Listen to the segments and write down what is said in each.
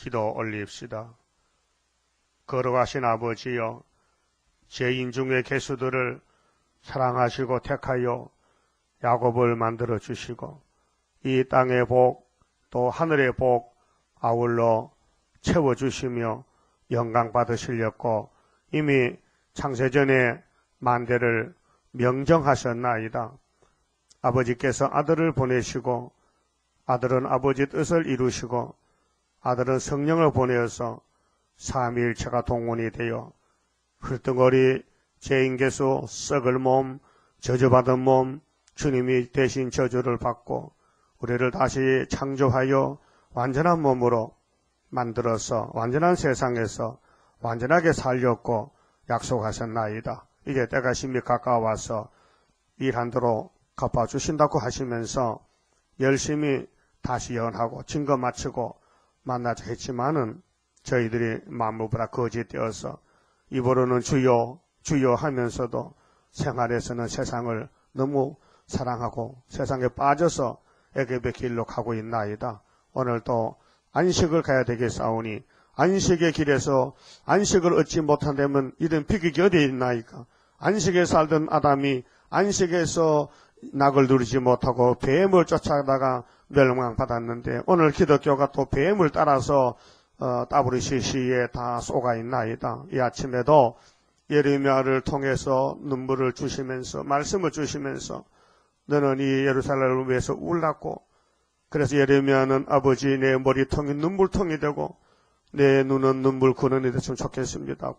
기도 올립시다. 걸어가신 아버지여, 죄인 중의 개수들을 사랑하시고 택하여 야곱을 만들어 주시고 이 땅의 복 또 하늘의 복 아울러 채워주시며 영광 받으시렸고 이미 창세전에 만대를 명정하셨나이다. 아버지께서 아들을 보내시고 아들은 아버지 뜻을 이루시고 아들은 성령을 보내어서 삼위일체가 동원이 되어 흘덩어리 죄인개수 썩을 몸 저주받은 몸 주님이 대신 저주를 받고 우리를 다시 창조하여 완전한 몸으로 만들어서 완전한 세상에서 완전하게 살렸고 약속하셨나이다. 이제 때가 심히 가까워서 일한대로 갚아주신다고 하시면서 열심히 다시 연하고 증거 마치고 만나자 했지만은 저희들이 마음보다 거짓되어서 입으로는 주여 주여 하면서도 생활에서는 세상을 너무 사랑하고 세상에 빠져서 애굽의 길로 가고 있나이다. 오늘 또 안식을 가야 되겠사오니 안식의 길에서 안식을 얻지 못한다면 이런 비극이 어디에 있나이까. 안식에 살던 아담이 안식에서 낙을 누리지 못하고 뱀을 쫓아다가 멸망받았는데 오늘 기독교가 또 뱀을 따라서 WCC에 다 쏘가 있나이다. 이 아침에도 예레미야를 통해서 눈물을 주시면서 말씀을 주시면서 너는 이 예루살렘을 위해서 울랐고 그래서 예레미야는 아버지 내 머리통이 눈물통이 되고 내 눈은 눈물 근원이 됐으면 좋겠습니다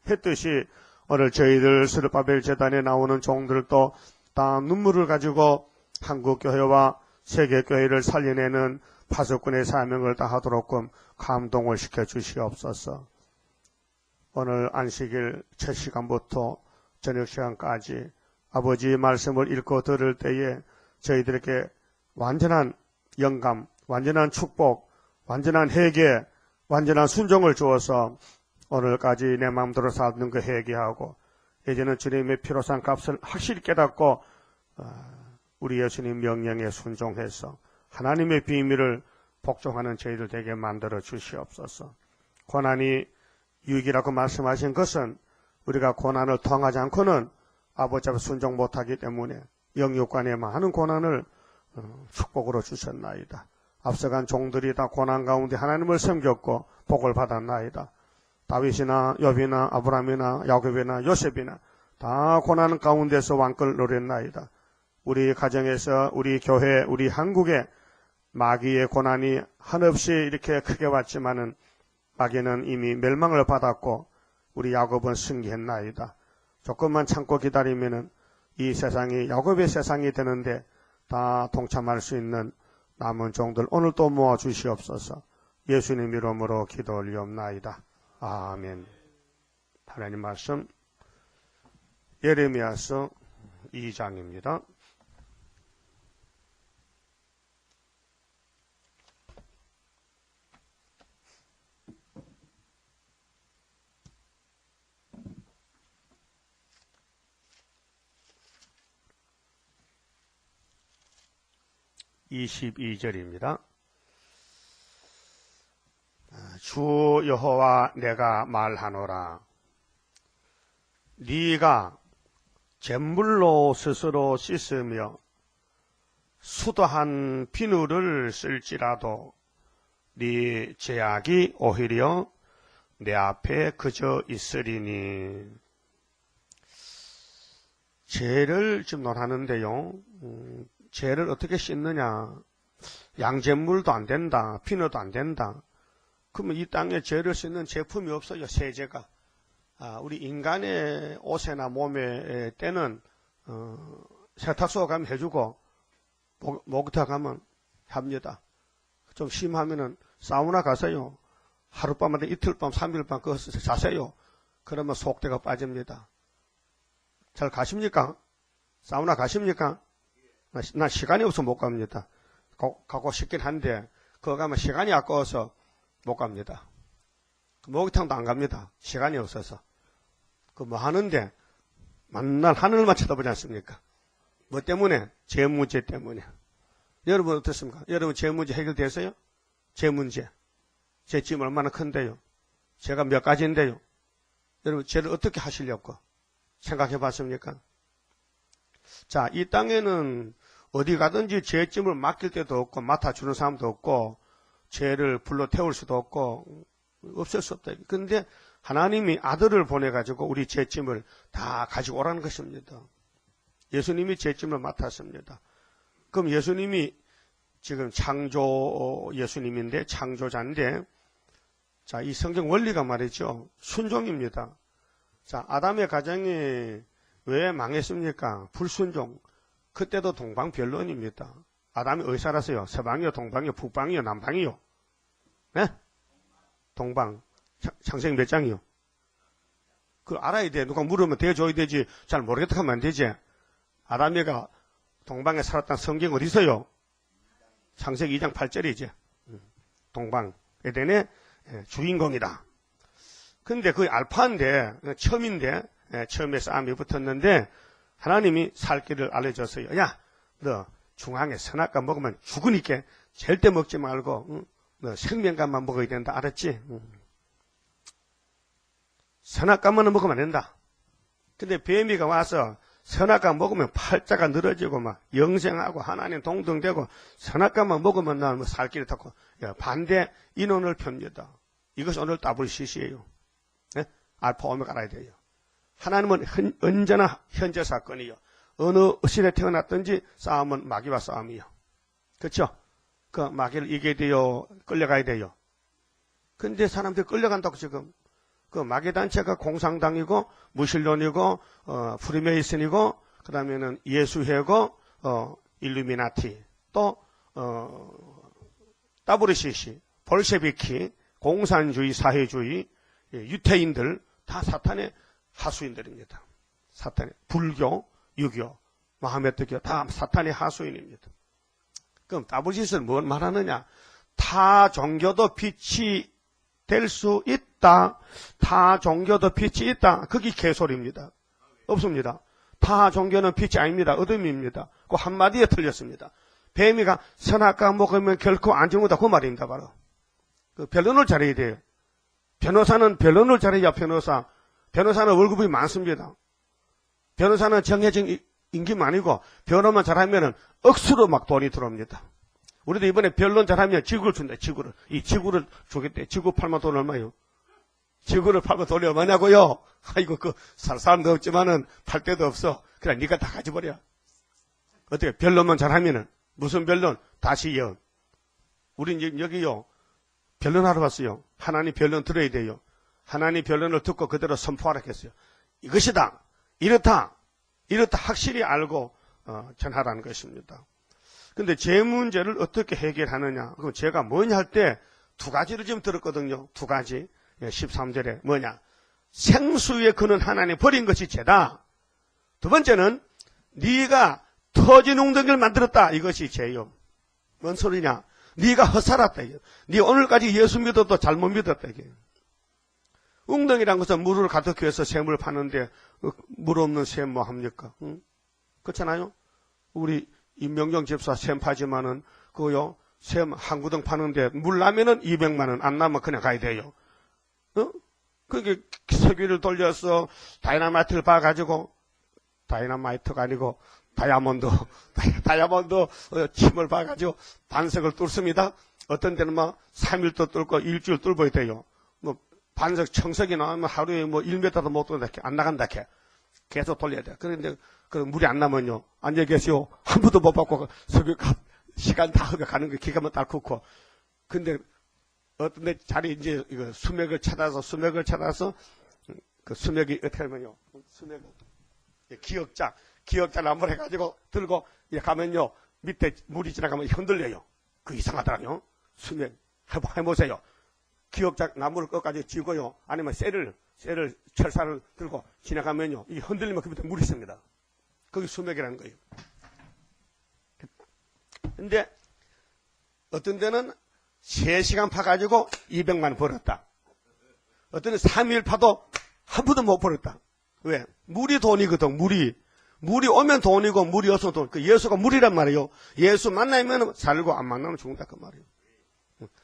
했듯이 오늘 저희들 스룹바벨 재단에 나오는 종들도 다 눈물을 가지고 한국교회와 세계교회를 살려내는 파수꾼의 사명을 다하도록끔 감동을 시켜주시옵소서. 오늘 안식일 첫 시간부터 저녁 시간까지 아버지의 말씀을 읽고 들을 때에 저희들에게 완전한 영감, 완전한 축복, 완전한 회개, 완전한 순종을 주어서 오늘까지 내 마음대로 사는 거 회개하고 이제는 주님의 피로 산 값을 확실히 깨닫고 우리 예수님 명령에 순종해서 하나님의 비밀을 복종하는 저희들 되게 만들어 주시옵소서. 고난이 유익이라고 말씀하신 것은 우리가 고난을 통하지 않고는 아버지 앞에 순종 못하기 때문에 영육간에 많은 고난을 축복으로 주셨나이다. 앞서간 종들이 다 고난 가운데 하나님을 섬겼고 복을 받았나이다. 다윗이나 욥이나 아브라함이나 야곱이나 요셉이나 다 고난 가운데서 왕권을 누렸나이다. 우리 가정에서 우리 교회 우리 한국에 마귀의 고난이 한없이 이렇게 크게 왔지만은 마귀는 이미 멸망을 받았고 우리 야곱은 승리했나이다. 조금만 참고 기다리면은 이 세상이 야곱의 세상이 되는데 다 동참할 수 있는 남은 종들 오늘 또 모아 주시옵소서. 예수님 이름으로 기도 올리옵나이다. 아멘. 하나님 말씀 예레미야서 2장입니다. (22절입니다) 주 여호와 내가 말하노라. 네가 잿물로 스스로 씻으며 수도한 비누를 쓸지라도 네 죄악이 오히려 내 앞에 그저 있으리니. 죄를 지금 논하는데요. 죄를 어떻게 씻느냐. 양잿물도 안 된다. 비누도 안 된다. 그러면 이 땅에 죄를 씻는 제품이 없어요. 세제가. 우리 인간의 옷이나 몸에 때는 세탁소 가면 해주고 목욕탕 가면 합니다. 좀 심하면은 사우나 가세요. 하룻밤마다 이틀밤 3일밤 거기서 자세요. 그러면 속대가 빠집니다. 잘 가십니까? 사우나 가십니까? 나 시간이 없어서 못 갑니다. 가고 싶긴 한데 그거 가면 시간이 아까워서 못 갑니다. 목욕탕도 안 갑니다. 시간이 없어서. 그 뭐 하는데 맨날 하늘만 쳐다보지 않습니까? 뭐 때문에? 죄 문제 때문에. 여러분 어떻습니까? 여러분 죄 문제 해결됐어요? 죄 문제. 제 짐 얼마나 큰데요? 제가 몇 가지인데요? 여러분, 죄를 어떻게 하시려고 생각해 봤습니까? 자, 이 땅에는 어디 가든지 죄짐을 맡길 때도 없고, 맡아주는 사람도 없고, 죄를 불러 태울 수도 없고, 없을 수 없다. 그런데 하나님이 아들을 보내가지고 우리 죄짐을 다 가지고 오라는 것입니다. 예수님이 죄짐을 맡았습니다. 그럼 예수님이 지금 창조 예수님인데, 창조자인데, 자, 이 성경 원리가 말이죠. 순종입니다. 자, 아담의 가정이 왜 망했습니까? 불순종. 그때도 동방변론입니다. 아담이 어디 살았어요? 서방이요, 동방이요, 북방이요, 남방이요? 네? 동방. 창세기 몇 장이요? 그걸 알아야 돼. 누가 물으면 대줘야 되지. 잘 모르겠다 하면 안 되지. 아담이가 동방에 살았다는 성경 어디 있어요? 창세기 2장 8절이지. 동방. 에덴의 주인공이다. 근데 그게 알파인데, 처음인데, 처음에 싸움이 붙었는데, 하나님이 살 길을 알려줬어요. 야, 너 중앙에 선악과 먹으면 죽으니까 절대 먹지 말고, 너 생명과만 먹어야 된다. 알았지? 선악과만 먹으면 안 된다. 근데 뱀이가 와서 선악과 먹으면 팔자가 늘어지고 막 영생하고 하나님 동등되고 선악과만 먹으면 나는 살 길을 닫고 반대 인원을 펴니다. 이것이 오늘 WCC예요. 네? 알파 오메가 알아야 돼요. 하나님은 언제나 현재 사건이요. 어느 시대에 태어났든지 싸움은 마귀와 싸움이요. 그렇죠? 그 마귀를 이겨야 돼요. 끌려가야 돼요. 근데 사람들이 끌려간다고 지금. 그 마귀 단체가 공산당이고 무신론이고 프리메이슨이고 그다음에는 예수회고 일루미나티 또 WCC 볼셰비키 공산주의 사회주의 유태인들 다 사탄의 하수인들입니다. 사탄의 불교, 유교, 마하메트교 다 사탄의 하수인입니다. 그럼 WCC는 뭘 말하느냐? 타 종교도 빛이 될 수 있다. 타 종교도 빛이 있다. 그게 개소리입니다. 없습니다. 타 종교는 빛이 아닙니다. 어둠입니다. 그 한마디에 틀렸습니다. 뱀이가 선악과 먹으면 결코 안 죽는다. 그 말입니다. 바로. 그 변론을 잘해야 돼요. 변호사는 변론을 잘해야 변호사. 변호사는 월급이 많습니다. 변호사는 정해진 임금 아니고 변호만 잘하면 억수로 막 돈이 들어옵니다. 우리도 이번에 변론 잘하면 지구를 준다. 지구를. 이 지구를 주겠대. 지구 팔면 돈 얼마요? 지구를 팔면 돈이 얼마냐고요? 아이고 그 살 사람도 없지만은 팔 데도 없어. 그래 네가 다 가져버려. 어떻게 변론만 잘하면은 무슨 변론? 다시 연. 우린 여기요 변론하러 왔어요. 하나님 변론 들어야 돼요. 하나님 변론을 듣고 그대로 선포하라 했어요. 이것이다. 이렇다 확실히 알고 전하라는 것입니다. 근데 제 문제를 어떻게 해결하느냐? 그럼 제가 뭐냐 할 때 두 가지를 지금 들었거든요. 두 가지. 13절에 뭐냐? 생수에 그는 하나님 버린 것이 죄다. 두 번째는 네가 터진 웅덩이를 만들었다. 이것이 죄요. 뭔 소리냐? 네가 헛살았다. 네 오늘까지 예수 믿어도 잘못 믿었다. 이게. 웅덩이란 것은 물을 가득히 해서 샘을 파는데 물 없는 샘 뭐 합니까? 응? 그렇잖아요? 우리 임명정 집사 샘 파지만은 그거요 샘 한 구덩 파는데 물 나면은 200만 원, 안 나면 그냥 가야 돼요. 그게 석유를 돌려서 다이나마이트를 봐가지고 다이나마이트가 아니고 다이아몬드 침을 봐가지고 반석을 뚫습니다. 어떤 데는 막 3일도 뚫고 일주일 뚫어야 돼요. 뭐 반석 청석이 나오면 하루에 뭐 1m도 못 뚫는다. 안 나간다. 계속 돌려야 돼. 그런데 그 물이 안 나면요. 안녕히 계시오. 한 푼도 못 받고 석유값 시간 다 가는 거 기가 막히게 굵고. 근데 어떤 데 자리 이제 이거 수맥을 찾아서 그 수맥이 어떻게 하면요. 수맥을 기역자 나무를 해가지고 들고 가면요. 밑에 물이 지나가면 흔들려요. 그 이상하더라고요. 수맥 해보세요. 기역자 나무를 끝까지 쥐고요. 아니면 쇠를 철사를 들고 지나가면요. 이 흔들리면 그 밑에 물이 있습니다. 그게 수맥이라는 거예요. 근데 어떤 데는 3시간 파가지고 200만 원 벌었다. 어떤 데는 3일 파도 한 푼도 못 벌었다. 왜? 물이 돈이거든. 물이 오면 돈이고 물이 없으면 돈. 그 예수가 물이란 말이에요. 예수 만나면 살고 안 만나면 죽는다 그 말이에요.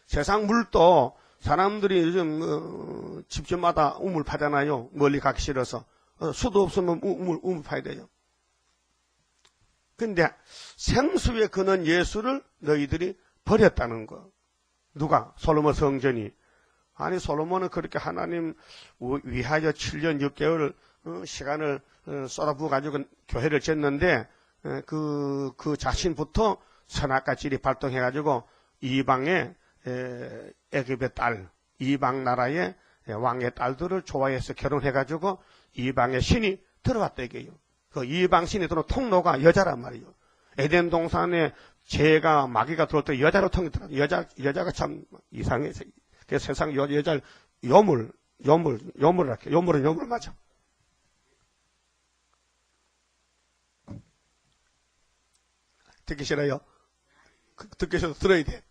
세상 물도 사람들이 요즘 집집마다 우물 파잖아요. 멀리 가기 싫어서. 수도 없으면 우물 파야 돼요. 근데 생수에 그는 예수를 너희들이 버렸다는 거. 누가? 솔로몬 성전이. 아니 솔로몬은 그렇게 하나님 위하여 7년 6개월 시간을 쏟아부어 가지고 교회를 짓는데 그 자신부터 선악과 질이 발동해 가지고 이방의 애굽의 딸, 이방 나라의 왕의 딸들을 좋아해서 결혼해 가지고 이방의 신이 들어왔다 이게요. 그 이방 신이 들어온 통로가 여자란 말이에요. 에덴 동산에 죄가 마귀가 들어올 때 여자로 통했더라. 여자가 참 이상해. 그 세상 여자를 요물을 할게. 요물은 요물 맞아. 듣기 싫어요? 듣기 싫어서 들어야 돼.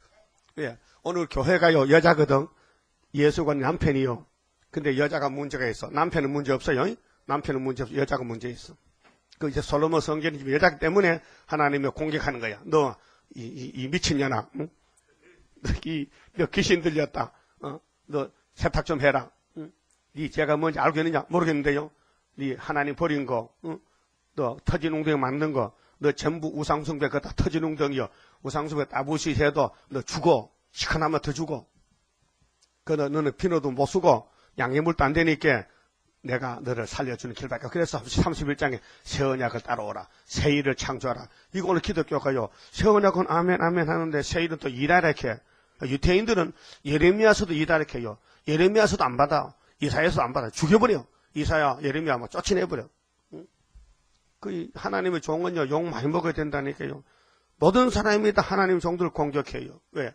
예. 오늘 교회가요, 여자거든. 예수가 남편이요. 근데 여자가 문제가 있어. 남편은 문제 없어요. 남편은 문제 없어. 여자가 문제 있어. 그 이제 솔로몬 성전이 여자 때문에 하나님이 공격하는 거야. 너, 이 미친년아. 응? 너 귀신 들렸다. 너 세탁 좀 해라. 응? 네 죄가 뭔지 알겠느냐? 모르겠는데요. 네 하나님 버린 거. 응? 너 터진 웅덩이 만든 거. 너 전부 우상숭배 그거 다 터진 웅덩이요. 우상숭배 따부시 해도 너 죽어. 시커나면 더 죽어. 너는 비너도 못 쓰고 양해물도 안 되니까 내가 너를 살려주는 길밖에. 그래서 31장에 새 언약을 따라오라. 새 일을 창조하라. 이거 오늘 기독교가요. 새 언약은 아멘 아멘 하는데 새 일은 또 일하래켜. 유태인들은 예레미야서도 일하래켜요. 예레미야서도 안 받아. 이사야서도 안 받아. 죽여버려. 이사야 예레미야 뭐 쫓아내버려. 그 하나님의 종은요 욕 많이 먹어야 된다니까요. 모든 사람이 다 하나님 종들을 공격해요. 왜?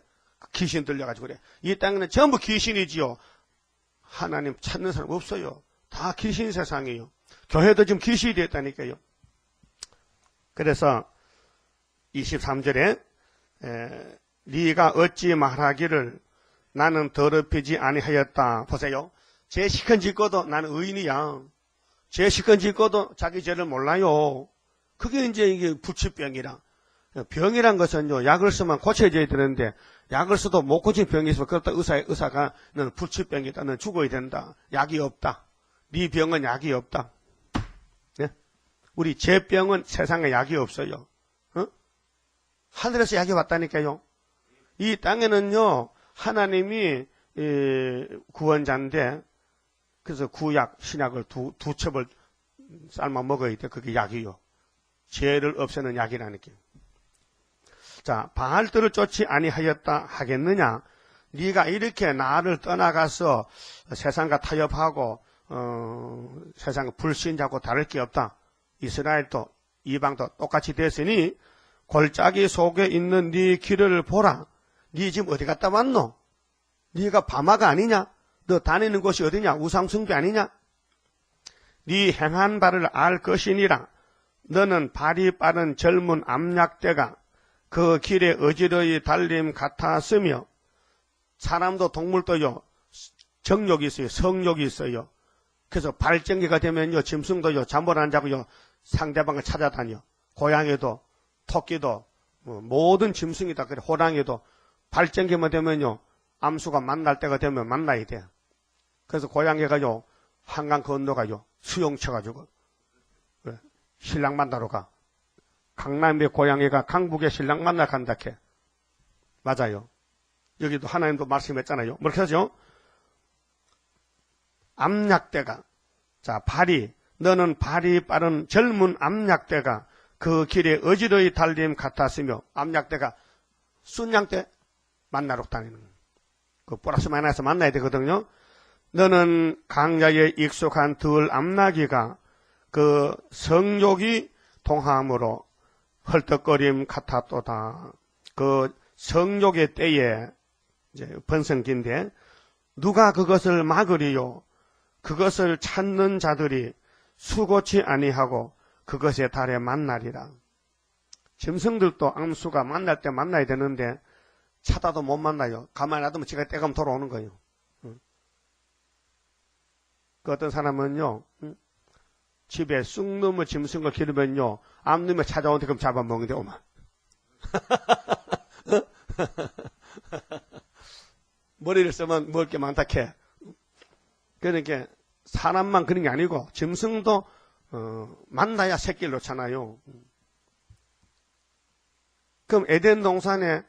귀신 들려가지고 그래. 이 땅에는 전부 귀신이지요. 하나님 찾는 사람 없어요. 다 귀신 세상이에요. 교회도 지금 귀신이 됐다니까요. 그래서 23절에 네가 어찌 말하기를 나는 더럽히지 아니하였다. 보세요. 죄 시큰 짓고도 나는 의인이야. 죄 시큰 짓고도 자기 죄를 몰라요. 그게 이제 이게 불치병이라. 병이란 것은요, 약을 쓰면 고쳐져야 되는데, 약을 써도 못 고친 병이 있으면, 그렇다 의사가, 너는 불치병이다. 너는 죽어야 된다. 약이 없다. 네 병은 약이 없다. 네? 우리 죄병은 세상에 약이 없어요. 하늘에서 약이 왔다니까요. 이 땅에는요, 하나님이, 구원자인데, 그래서 구약, 신약을 두 첩을 삶아 먹어야 돼. 그게 약이요. 죄를 없애는 약이라니까요. 자, 바알들을 쫓지 아니하였다 하겠느냐? 네가 이렇게 나를 떠나가서 세상과 타협하고 세상 불신자고 다를 게 없다. 이스라엘도 이방도 똑같이 됐으니 골짜기 속에 있는 네 길을 보라. 네 지금 어디 갔다 왔노? 네가 바마가 아니냐? 너 다니는 곳이 어디냐? 우상숭배 아니냐? 네 행한 바를 알 것이니라. 너는 발이 빠른 젊은 암약대가 그 길에 어지러이 달림 같았으며, 사람도 동물도요 정욕이 있어요. 성욕이 있어요. 그래서 발정기가 되면요 짐승도요 잠을 안 자고요 상대방을 찾아다녀. 고양이도 토끼도 모든 짐승이 다 그래. 호랑이도 발정기만 되면요 암수가 만날 때가 되면 만나야 돼. 그래서 고양이가요 한강 건너가요 수영 쳐가지고 신랑 만나러 가. 강남의 고양이가 강북의 신랑 만나 간다 캐. 맞아요. 여기도 하나님도 말씀했잖아요. 뭐렇게 하죠? 암약대가. 자, 너는 발이 빠른 젊은 암약대가 그 길에 어지러이 달림 같았으며, 암약대가 순양대 만나러 다니는 그 플러스 마이너스 만나야 되거든요. 너는 강야에 익숙한 들 암나기가 그 성욕이 동함으로 헐떡거림 같았도다. 그 성욕의 때에 이제 번성기인데 누가 그것을 막으리요? 그것을 찾는 자들이 수고치 아니하고 그것에 달에 만나리라. 짐승들도 암수가 만날 때 만나야 되는데 찾아도 못 만나요. 가만히 놔두면 지가 떼가면 돌아오는 거예요. 그 어떤 사람은요 집에 쑥 넘어 짐승을 기르면요 암 놈에 찾아오는데 그럼 잡아먹는데 오만. 머리를 쓰면 먹을 게 많다 캐. 그러니까 사람만 그런 게 아니고 짐승도 만나야 새끼를 놓잖아요. 그럼 에덴 동산에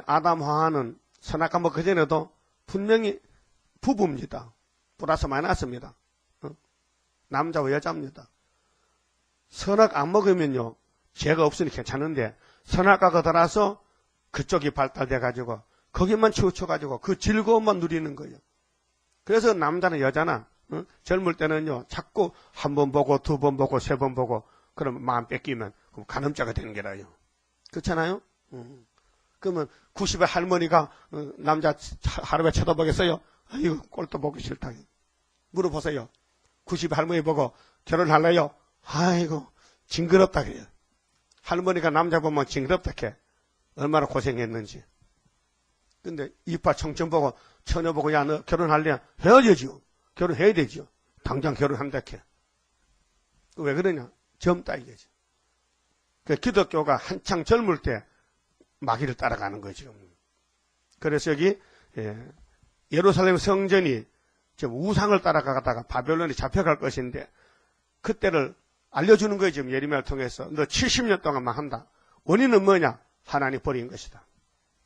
아담 하와는 선악과 먹기 전에도 분명히 부부입니다. 플러스 마이너스입니다. 남자와 여자입니다. 선악 안 먹으면요 죄가 없으니 괜찮은데 선악과가 들어서 그쪽이 발달돼 가지고 거기만 치우쳐 가지고 그 즐거움만 누리는 거예요. 그래서 남자나 여자나 젊을 때는요 자꾸 한 번 보고 두 번 보고 세 번 보고 그러면 마음 뺏기면 그럼 간음자가 되는 게라요. 그렇잖아요. 그러면 90의 할머니가 남자 하루에 쳐다보겠어요? 아이고 꼴도 보기 싫다. 물어보세요. 90의 할머니 보고 결혼할래요? 아이고 징그럽다 그래요. 할머니가 남자 보면 징그럽다 해. 얼마나 고생했는지. 근데 이파 청춘 보고 처녀 보고 야 너 결혼할래? 헤어져죠. 결혼해야 되죠. 당장 결혼한다 해. 왜 그러냐? 젊다 이거죠. 그 기독교가 한창 젊을 때 마귀를 따라가는 거죠. 그래서 여기 예루살렘 성전이 지금 우상을 따라가다가 바벨론에 잡혀갈 것인데 그때를 알려주는 거예요. 지금 예레미야를 통해서 너 70년 동안만 한다. 원인은 뭐냐? 하나님 버린 것이다.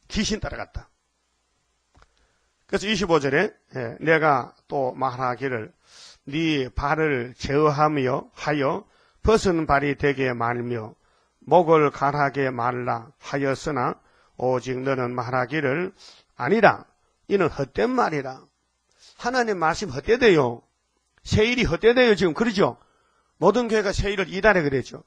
귀신 따라갔다. 그래서 25절에 내가 또 말하기를 네 발을 제어하며 하여 벗은 발이 되게 말며 목을 가라게 말라 하였으나 오직 너는 말하기를 아니라 이는 헛된 말이라. 하나님 말씀 헛되대요. 세일이 헛되대요. 지금 그러죠. 모든 교회가 세일을 이달에 그랬죠.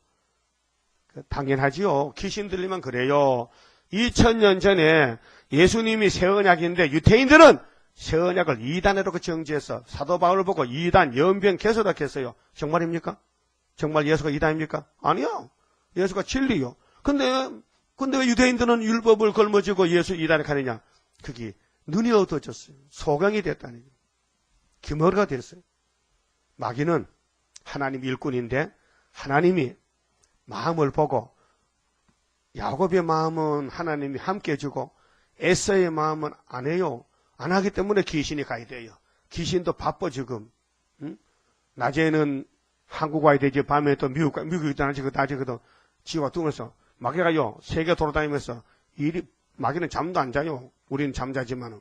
당연하지요. 귀신 들리면 그래요. 2000년 전에 예수님이 새 언약인데 유태인들은 새 언약을 이단으로 정지해서 사도 바울을 보고 이단, 연변, 개소다 했어요. 정말입니까? 정말 예수가 이단입니까? 아니요. 예수가 진리요. 근데 왜 유대인들은 율법을 걸머쥐고 예수 이단에 가느냐? 그게 눈이 어두워졌어요. 소경이 됐다는 거예요. 기머리가 됐어요. 마귀는 하나님 일꾼인데 하나님이 마음을 보고 야곱의 마음은 하나님이 함께 해주고 에서의 마음은 안 해요. 안 하기 때문에 귀신이 가야 돼요. 귀신도 바빠 지금. 응? 낮에는 한국 와야 되지. 밤에 또 미국 있다지고 낮에도 지와 둥어서 마귀가요 세계 돌아다니면서 마귀는 잠도 안 자요. 우리는 잠자지만은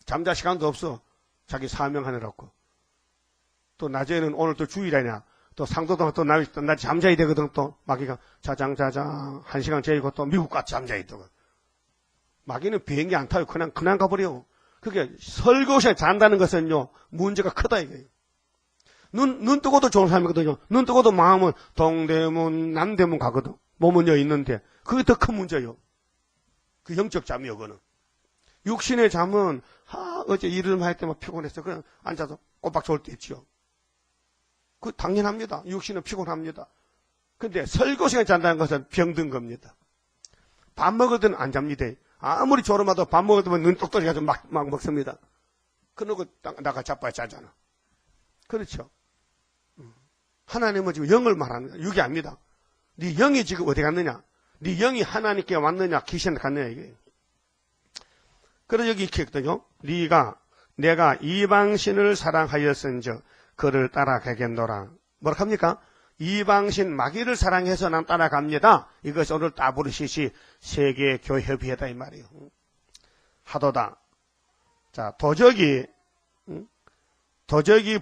잠잘 시간도 없어. 자기 사명하느라고. 또 낮에는 오늘 또 주일이냐. 또 상도동 또 낮에 잠자야 되거든. 또 마귀가 자장 1시간 재이고 또 미국 가서 잠자야 있다고. 마귀는 비행기 안 타요. 그냥 가버려. 그게 설교시에 잔다는 것은요 문제가 크다 이거예요. 눈 뜨고도 좋은 사람이거든요. 눈 뜨고도 마음은 동대문 남대문 가거든. 몸은 여 있는데 그게 더 큰 문제예요. 그 영적 잠이요 그거는. 육신의 잠은 어제 일을 할 때만 피곤했어. 그냥 앉아서 꼬박 졸 때 있죠. 그 당연합니다. 육신은 피곤합니다. 근데 설교 시간에 잔다는 것은 병든 겁니다. 밥 먹을 때는 안 잡니다. 아무리 졸음하도 밥 먹을 때면 눈 똑똑히 가지고 막 먹습니다. 그러고 나가 자빠야 자잖아. 그렇죠. 하나님은 지금 영을 말하는 거야. 육이 아닙니다. 네 영이 지금 어디 갔느냐? 네 영이 하나님께 왔느냐? 귀신한테 갔느냐 이게. 그래서 여기 이렇게 했거든요. 내가 이방신을 사랑하였은즉 그를 따라가겠노라. 뭐라 합니까? 이방신 마귀를 사랑해서 난 따라갑니다. 이것이 오늘 따부르시시 세계교협의회다 이 말이에요. 하도다. 자, 도적이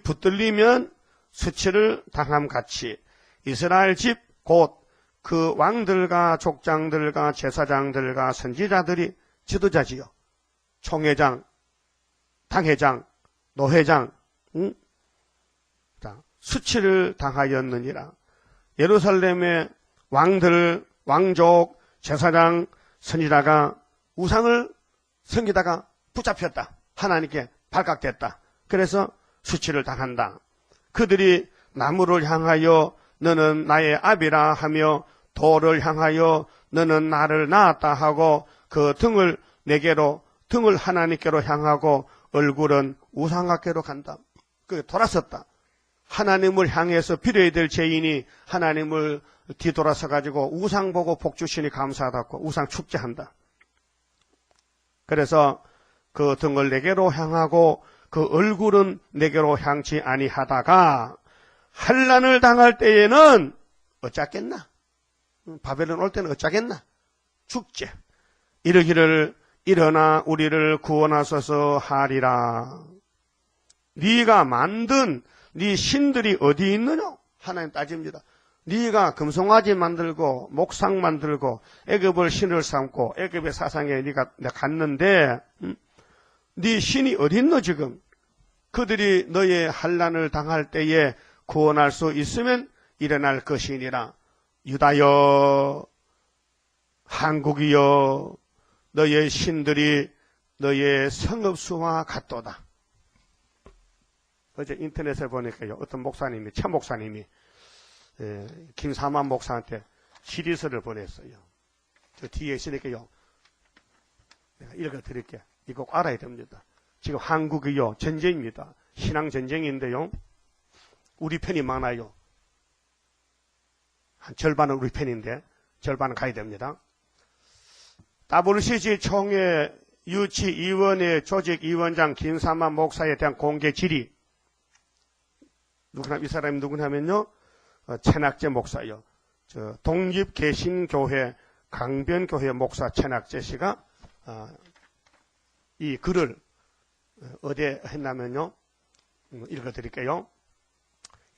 붙들리면 수치를 당함같이 이스라엘 집 곧 그 왕들과 족장들과 제사장들과 선지자들이 지도자지요. 총회장, 당회장, 노회장, 자, 수치를 당하였느니라. 예루살렘의 왕들, 왕족, 제사장, 선지자가 우상을 섬기다가 붙잡혔다. 하나님께 발각됐다. 그래서 수치를 당한다. 그들이 나무를 향하여 너는 나의 아비라 하며 돌을 향하여 너는 나를 낳았다 하고 그 등을 하나님께로 향하고 얼굴은 우상학계로 간다. 그게 돌아섰다. 하나님을 향해서 빌어야 될 죄인이 하나님을 뒤돌아서 가지고 우상 보고 복 주시니 감사하다고 우상 축제한다. 그래서 그 등을 내게로 향하고 그 얼굴은 내게로 향치 아니하다가 환난을 당할 때에는 어쩌겠나? 바벨론 올 때는 어쩌겠나? 죽지. 이르기를 일어나 우리를 구원하소서 하리라. 네가 만든 네 신들이 어디 있느냐? 하나님 따집니다. 네가 금송아지 만들고 목상 만들고 애굽을 신을 삼고 애굽의 사상에 네가 갔는데 네 신이 어디 있노 지금? 그들이 너의 환난을 당할 때에 구원할 수 있으면 일어날 것이니라. 유다여 한국이여 너의 신들이 너의 성읍수와 같도다. 어제 인터넷에 보니까요, 어떤 목사님이, 최 목사님이 김사만 목사한테 질의서를 보냈어요. 저 뒤에 있으니까요, 내가 읽어드릴게요. 이거 꼭 알아야 됩니다. 지금 한국이요, 전쟁입니다. 신앙 전쟁인데요, 우리 편이 많아요. 한 절반은 우리 편인데, 절반은 가야 됩니다. WCG 총회 유치위원회 조직위원장 김사만 목사에 대한 공개 질의. 누구나, 이 사람이 누구냐면요, 최낙재 목사요. 독립개신교회 강변교회 목사 최낙재 씨가, 이 글을 어디에 했냐면요, 읽어드릴게요.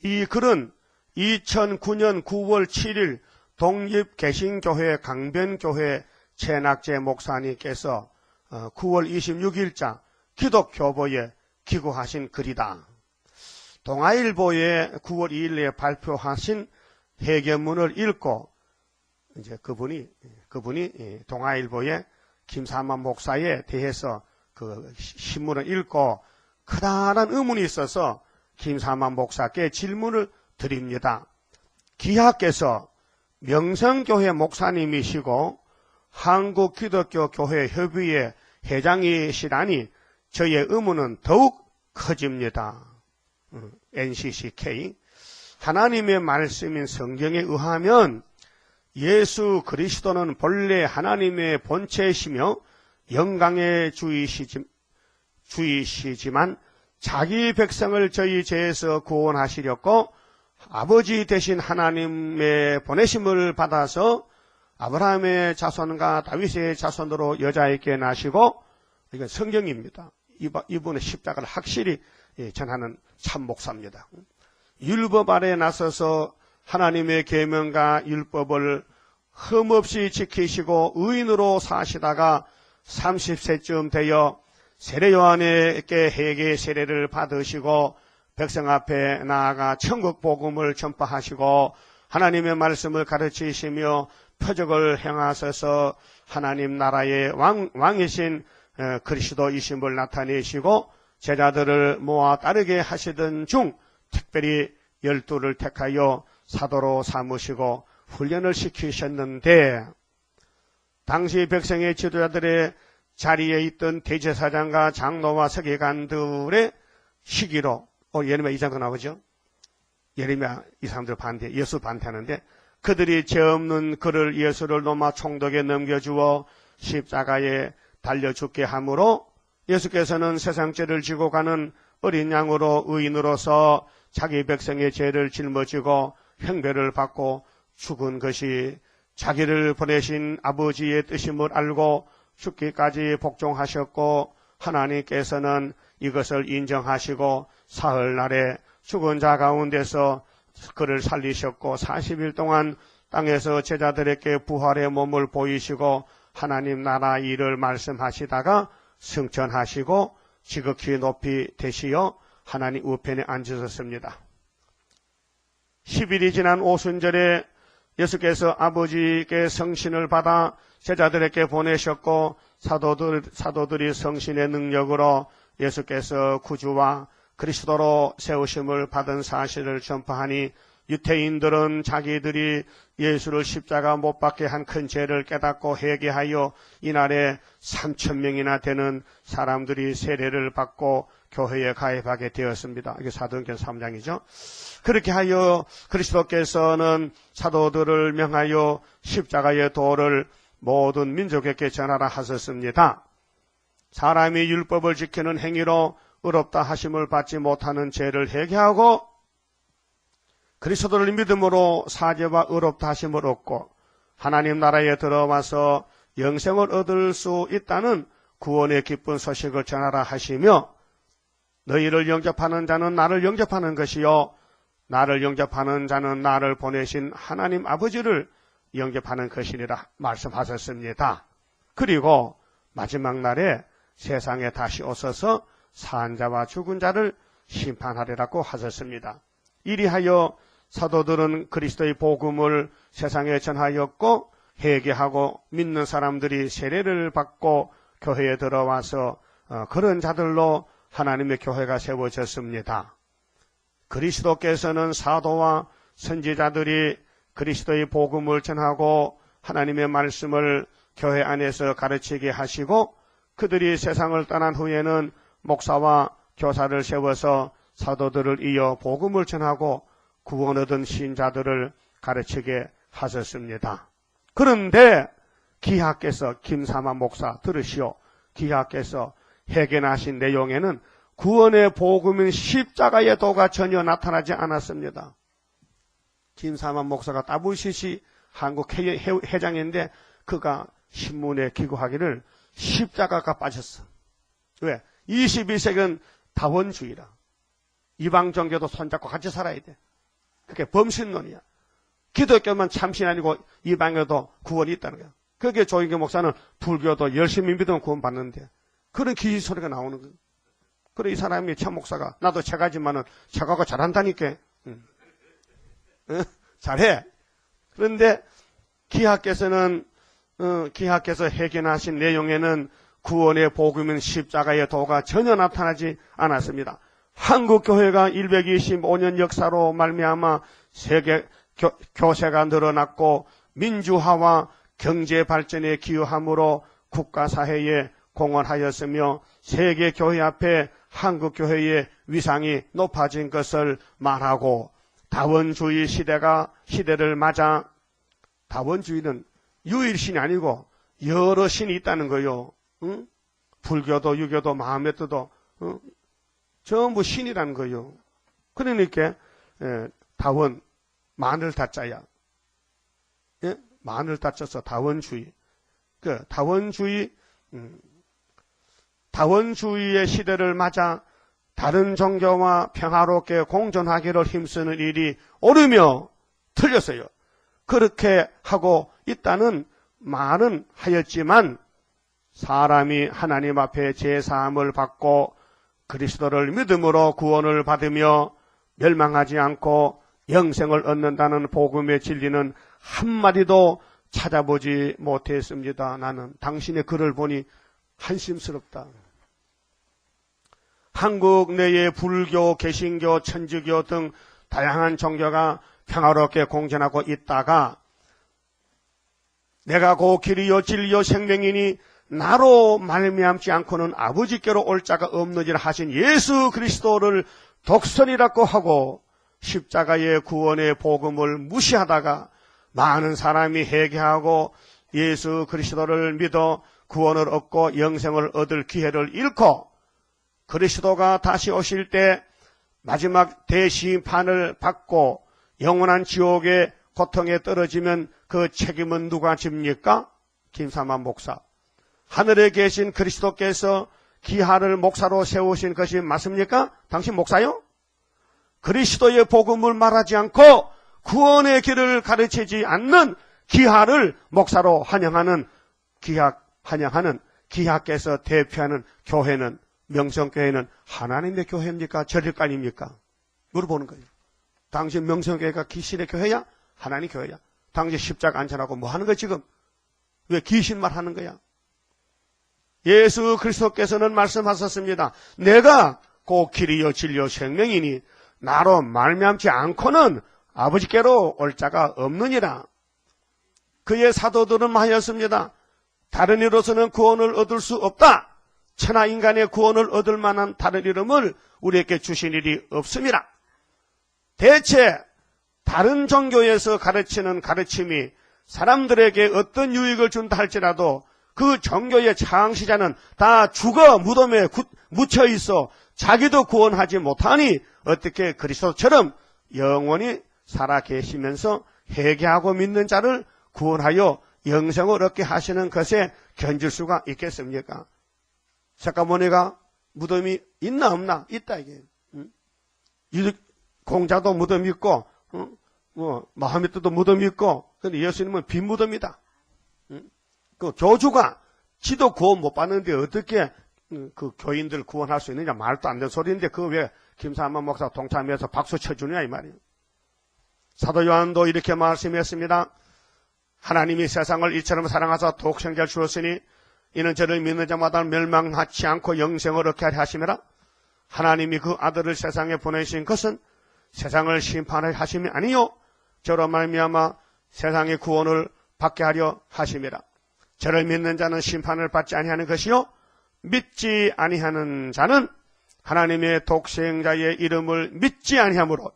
이 글은 2009년 9월 7일 독립개신교회 강변교회 최낙재 목사님께서 9월 26일자 기독교보에 기고하신 글이다. 동아일보에 9월 2일에 발표하신 회견문을 읽고 이제 그분이 동아일보에 김사만 목사에 대해서 그 신문을 읽고 커다란 의문이 있어서 김사만 목사께 질문을 드립니다. 기하께서 명성교회 목사님이시고 한국기독교교회협의회 회장이시라니 저의 의문은 더욱 커집니다. NCCK. 하나님의 말씀인 성경에 의하면 예수 그리스도는 본래 하나님의 본체이시며 영광의 주이시지만 자기 백성을 저희 죄에서 구원하시려고 아버지 되신 하나님의 보내심을 받아서 아브라함의 자손과 다윗의 자손으로 여자에게 나시고, 이건 성경입니다. 이분의 십자가를 확실히 전하는 참 목사입니다. 율법 아래 나서서 하나님의 계명과 율법을 흠없이 지키시고 의인으로 사시다가 30세쯤 되어 세례 요한에게 회개 세례를 받으시고 백성 앞에 나아가 천국 복음을 전파하시고 하나님의 말씀을 가르치시며 표적을 행하셔서 하나님 나라의 왕이신 그리스도이심을 나타내시고 제자들을 모아 따르게 하시던 중 특별히 12를 택하여 사도로 삼으시고 훈련을 시키셨는데, 당시 백성의 지도자들의 자리에 있던 대제사장과 장로와 서기관들의 시기로, 예레미야 2장도 나오죠. 예레미야 이 사람들 반대, 예수 반대하는데 그들이 죄 없는 그를 예수를 로마 총독에 넘겨주어 십자가에 달려 죽게 함으로 예수께서는 세상 죄를 지고 가는 어린 양으로 의인으로서 자기 백성의 죄를 짊어지고 형벌을 받고 죽은 것이 자기를 보내신 아버지의 뜻임을 알고 죽기까지 복종하셨고, 하나님께서는 이것을 인정하시고 사흘날에 죽은 자 가운데서 그를 살리셨고 40일 동안 땅에서 제자들에게 부활의 몸을 보이시고 하나님 나라 일을 말씀하시다가 승천하시고 지극히 높이 되시어 하나님 우편에 앉으셨습니다. 10일이 지난 오순절에 예수께서 아버지께 성신을 받아 제자들에게 보내셨고 사도들이 성신의 능력으로 예수께서 구주와 그리스도로 세우심을 받은 사실을 전파하니 유태인들은 자기들이 예수를 십자가 못 박게 한 큰 죄를 깨닫고 회개하여 이날에 3,000명이나 되는 사람들이 세례를 받고 교회에 가입하게 되었습니다. 이게 사도행전 3장이죠. 그렇게 하여 그리스도께서는 사도들을 명하여 십자가의 도를 모든 민족에게 전하라 하셨습니다. 사람이 율법을 지키는 행위로 의롭다 하심을 받지 못하는 죄를 회개하고 그리스도를 믿음으로 사죄와 의롭다 하심을 얻고 하나님 나라에 들어와서 영생을 얻을 수 있다는 구원의 기쁜 소식을 전하라 하시며 너희를 영접하는 자는 나를 영접하는 것이요 나를 영접하는 자는 나를 보내신 하나님 아버지를 영접하는 것이니라 말씀하셨습니다. 그리고 마지막 날에 세상에 다시 오셔서 산 자와 죽은 자를 심판하리라고 하셨습니다. 이리하여 사도들은 그리스도의 복음을 세상에 전하였고 회개하고 믿는 사람들이 세례를 받고 교회에 들어와서 그런 자들로 하나님의 교회가 세워졌습니다. 그리스도께서는 사도와 선지자들이 그리스도의 복음을 전하고 하나님의 말씀을 교회 안에서 가르치게 하시고 그들이 세상을 떠난 후에는 목사와 교사를 세워서 사도들을 이어 복음을 전하고 구원 얻은 신자들을 가르치게 하셨습니다. 그런데 기하께서 김사만 목사 들으시오. 기하께서 해견하신 내용에는 구원의 복음인 십자가의 도가 전혀 나타나지 않았습니다. 김사만 목사가 WCC 한국 회장인데 그가 신문에 기고하기를 십자가가 빠졌어. 왜? 21세기는 다원주의라. 이방 종교도 손잡고 같이 살아야 돼. 그게 범신론이야. 기독교만 참신 아니고 이방에도 구원이 있다는 거야. 그게 조인교 목사는 불교도 열심히 믿으면 구원받는데 그런 기지 소리가 나오는 거야. 그래 이 사람이 참 목사가 나도 책하지만은 책하고 잘한다니까. 잘해. 그런데 기하께서 해견하신 내용에는 구원의 복음인 십자가의 도가 전혀 나타나지 않았습니다. 한국교회가 125년 역사로 말미암아 세계 교세가 늘어났고 민주화와 경제 발전에 기여함으로 국가사회에 공헌하였으며 세계교회 앞에 한국교회의 위상이 높아진 것을 말하고 다원주의 시대를 맞아 다원주의는 유일신이 아니고 여러 신이 있다는 거요. 응? 불교도 유교도 마음에도 전부 신이라는 거요. 그러니까 다원 마늘 다자야. 예? 마늘 다쳐서 다원주의. 그 다원주의의 시대를 맞아 다른 종교와 평화롭게 공존하기를 힘쓰는 일이 옳으며 틀렸어요. 그렇게 하고 있다는 말은 하였지만 사람이 하나님 앞에 제사함을 받고 그리스도를 믿음으로 구원을 받으며 멸망하지 않고 영생을 얻는다는 복음의 진리는 한마디도 찾아보지 못했습니다. 나는 당신의 글을 보니 한심스럽다. 한국 내에 불교, 개신교, 천주교 등 다양한 종교가 평화롭게 공존하고 있다가 내가 곧 길이요 진리요 생명이니 나로 말미암지 않고는 아버지께로 올 자가 없느니라 하신 예수 그리스도를 독선이라고 하고 십자가의 구원의 복음을 무시하다가 많은 사람이 회개하고 예수 그리스도를 믿어 구원을 얻고 영생을 얻을 기회를 잃고 그리스도가 다시 오실 때 마지막 대심판을 받고 영원한 지옥의 고통에 떨어지면 그 책임은 누가 집니까? 김사만 목사. 하늘에 계신 그리스도께서 기하를 목사로 세우신 것이 맞습니까? 당신 목사요? 그리스도의 복음을 말하지 않고 구원의 길을 가르치지 않는 기하를 목사로 환영하는 기하께서 대표하는 교회는 명성교회는 하나님의 교회입니까? 저릴간입니까? 물어보는 거예요. 당신 명성교회가 귀신의 교회야? 하나님 교회야? 당신 십자가 안전하고 뭐 하는 거야 지금? 왜 귀신말 하는 거야? 예수 그리스도께서는 말씀하셨습니다. 내가 곧 길이요 진리요 생명이니 나로 말미암지 않고는 아버지께로 올 자가 없느니라. 그의 사도들은 하였습니다. 다른 이로서는 구원을 얻을 수 없다. 천하 인간의 구원을 얻을 만한 다른 이름을 우리에게 주신 일이 없습니다. 대체 다른 종교에서 가르치는 가르침이 사람들에게 어떤 유익을 준다 할지라도 그 정교의 창시자는 다 죽어 무덤에 묻혀 있어 자기도 구원하지 못하니 어떻게 그리스도처럼 영원히 살아 계시면서 회개하고 믿는 자를 구원하여 영생을 얻게 하시는 것에 견줄 수가 있겠습니까? 석가모니가 무덤이 있나 없나? 있다 이게. 공자도 무덤이 있고, 마하메트도 무덤이 있고, 근데 예수님은 빈 무덤이다. 그 교주가 지도 구원 못 받는데 어떻게 그 교인들 구원할 수 있느냐? 말도 안 되는 소리인데 그 왜 김삼만 목사 동참해서 박수 쳐주냐 이 말이에요. 사도 요한도 이렇게 말씀했습니다. 하나님이 세상을 이처럼 사랑하사 독생자를 주었으니 이는 저를 믿는 자마다 멸망하지 않고 영생을 얻게 하려 하심이라. 하나님이 그 아들을 세상에 보내신 것은 세상을 심판하려 하심이 아니요 저로 말미암아 세상의 구원을 받게 하려 하심이라. 저를 믿는 자는 심판을 받지 아니하는 것이요 믿지 아니하는 자는 하나님의 독생자의 이름을 믿지 아니하므로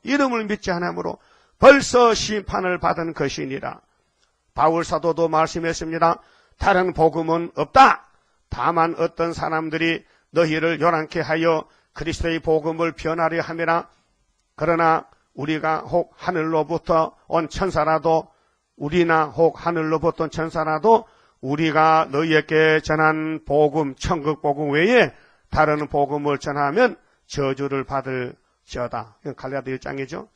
벌써 심판을 받은 것이니라. 바울 사도도 말씀했습니다. 다른 복음은 없다. 다만 어떤 사람들이 너희를 요란케 하여 그리스도의 복음을 변하려 함이라. 그러나 우리가 혹 하늘로부터 온 천사라도 우리나 혹 하늘로부터 온 천사라도 우리가 너희에게 전한 복음, 천국 복음 외에 다른 복음을 전하면 저주를 받을지어다. 이건 갈라디아 1장이죠.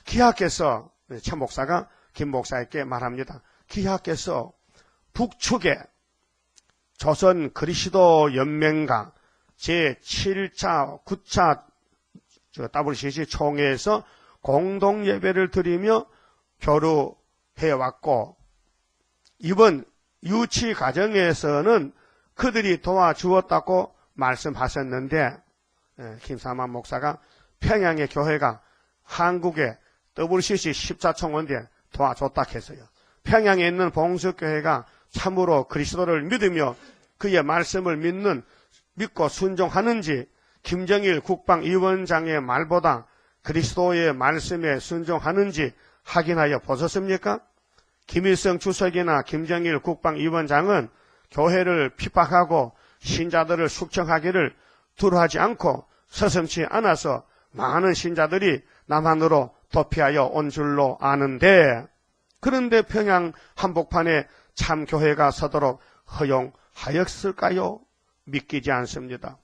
기하께서 천 목사가 김 목사에게 말합니다. 기하께서 북측에 조선 그리스도 연맹가 제7차, 9차 WCC 총회에서 공동 예배를 드리며 교류해왔고 이번 유치 과정에서는 그들이 도와주었다고 말씀하셨는데 김삼만 목사가 평양의 교회가 한국의 WCC 14총회인데 도와줬다 했어요. 평양에 있는 봉수교회가 참으로 그리스도를 믿으며 그의 말씀을 믿고 순종하는지 김정일 국방위원장의 말보다 그리스도의 말씀에 순종하는지 확인하여 보셨습니까? 김일성 주석이나 김정일 국방위원장은 교회를 핍박하고 신자들을 숙청하기를 두려워하지 않고 서슴지 않아서 많은 신자들이 남한으로 도피하여 온 줄로 아는데 그런데 평양 한복판에 참교회가 서도록 허용하였을까요? 믿기지 않습니다.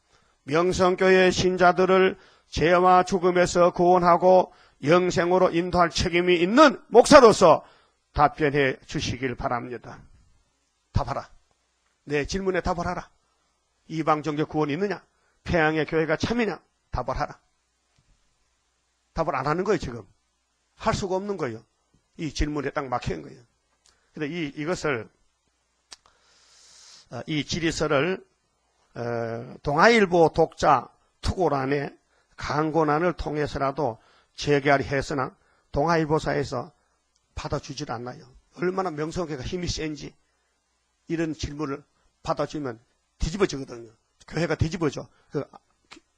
명성교회 신자들을 죄와 죽음에서 구원하고 영생으로 인도할 책임이 있는 목사로서 답변해 주시길 바랍니다. 답하라. 내 질문에 답을 하라. 이방 종교 구원이 있느냐? 평양의 교회가 참이냐? 답을 하라. 답을 안 하는 거예요, 지금. 할 수가 없는 거예요. 이 질문에 딱 막힌 거예요. 근데 이것을, 이 질의서를, 동아일보 독자 투고란에 강권안을 통해서라도 재결했으나 동아일보사에서 받아주질 않나요? 얼마나 명성교회가 힘이 센지 이런 질문을 받아주면 뒤집어지거든요. 교회가 뒤집어져. 그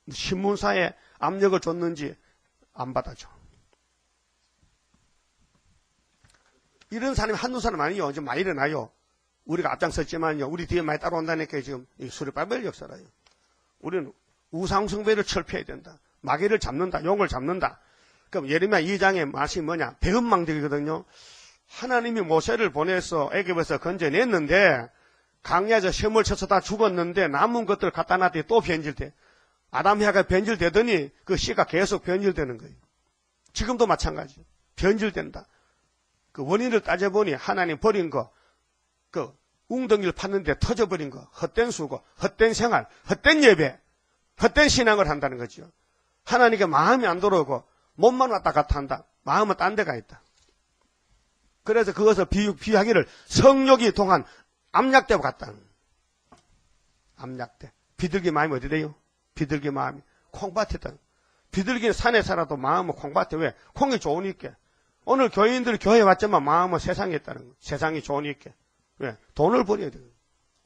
신문사에 압력을 줬는지 안 받아줘. 이런 사람이 한두 사람 아니요. 좀 많이 일어나요. 우리가 앞장섰지만요. 우리 뒤에 많이 따라온다니까 지금 수리빨벌 역사라요. 우리는 우상숭배를 철폐해야 된다. 마귀를 잡는다. 용을 잡는다. 그럼 예레미야 2장의 말씀이 뭐냐? 배은망덕이거든요. 하나님이 모세를 보내서 애굽에서 건져냈는데 강야에서 시험을 쳐서 다 죽었는데 남은 것들 갖다 놨더니 또 변질돼. 아담이가 변질되더니 그 씨가 계속 변질되는 거예요. 지금도 마찬가지. 변질된다. 그 원인을 따져보니 하나님 버린 거, 그 웅덩이를 팠는데 터져버린 거, 헛된 수고, 헛된 생활, 헛된 예배, 헛된 신앙을 한다는 거죠. 하나님께 마음이 안 들어오고 몸만 왔다 갔다 한다. 마음은 딴 데가 있다. 그래서 그것을 비유하기를 성욕이 동한 암약대와 같다. 암약대. 비둘기 마음이 어디 돼요? 비둘기 마음이 콩밭이다. 비둘기는 산에 살아도 마음은 콩밭에. 왜? 콩이 좋으니까. 오늘 교인들이 교회에 왔지만 마음은 세상에 있다는 거예요. 세상이 좋으니까. 왜? 돈을 벌여야 돼요.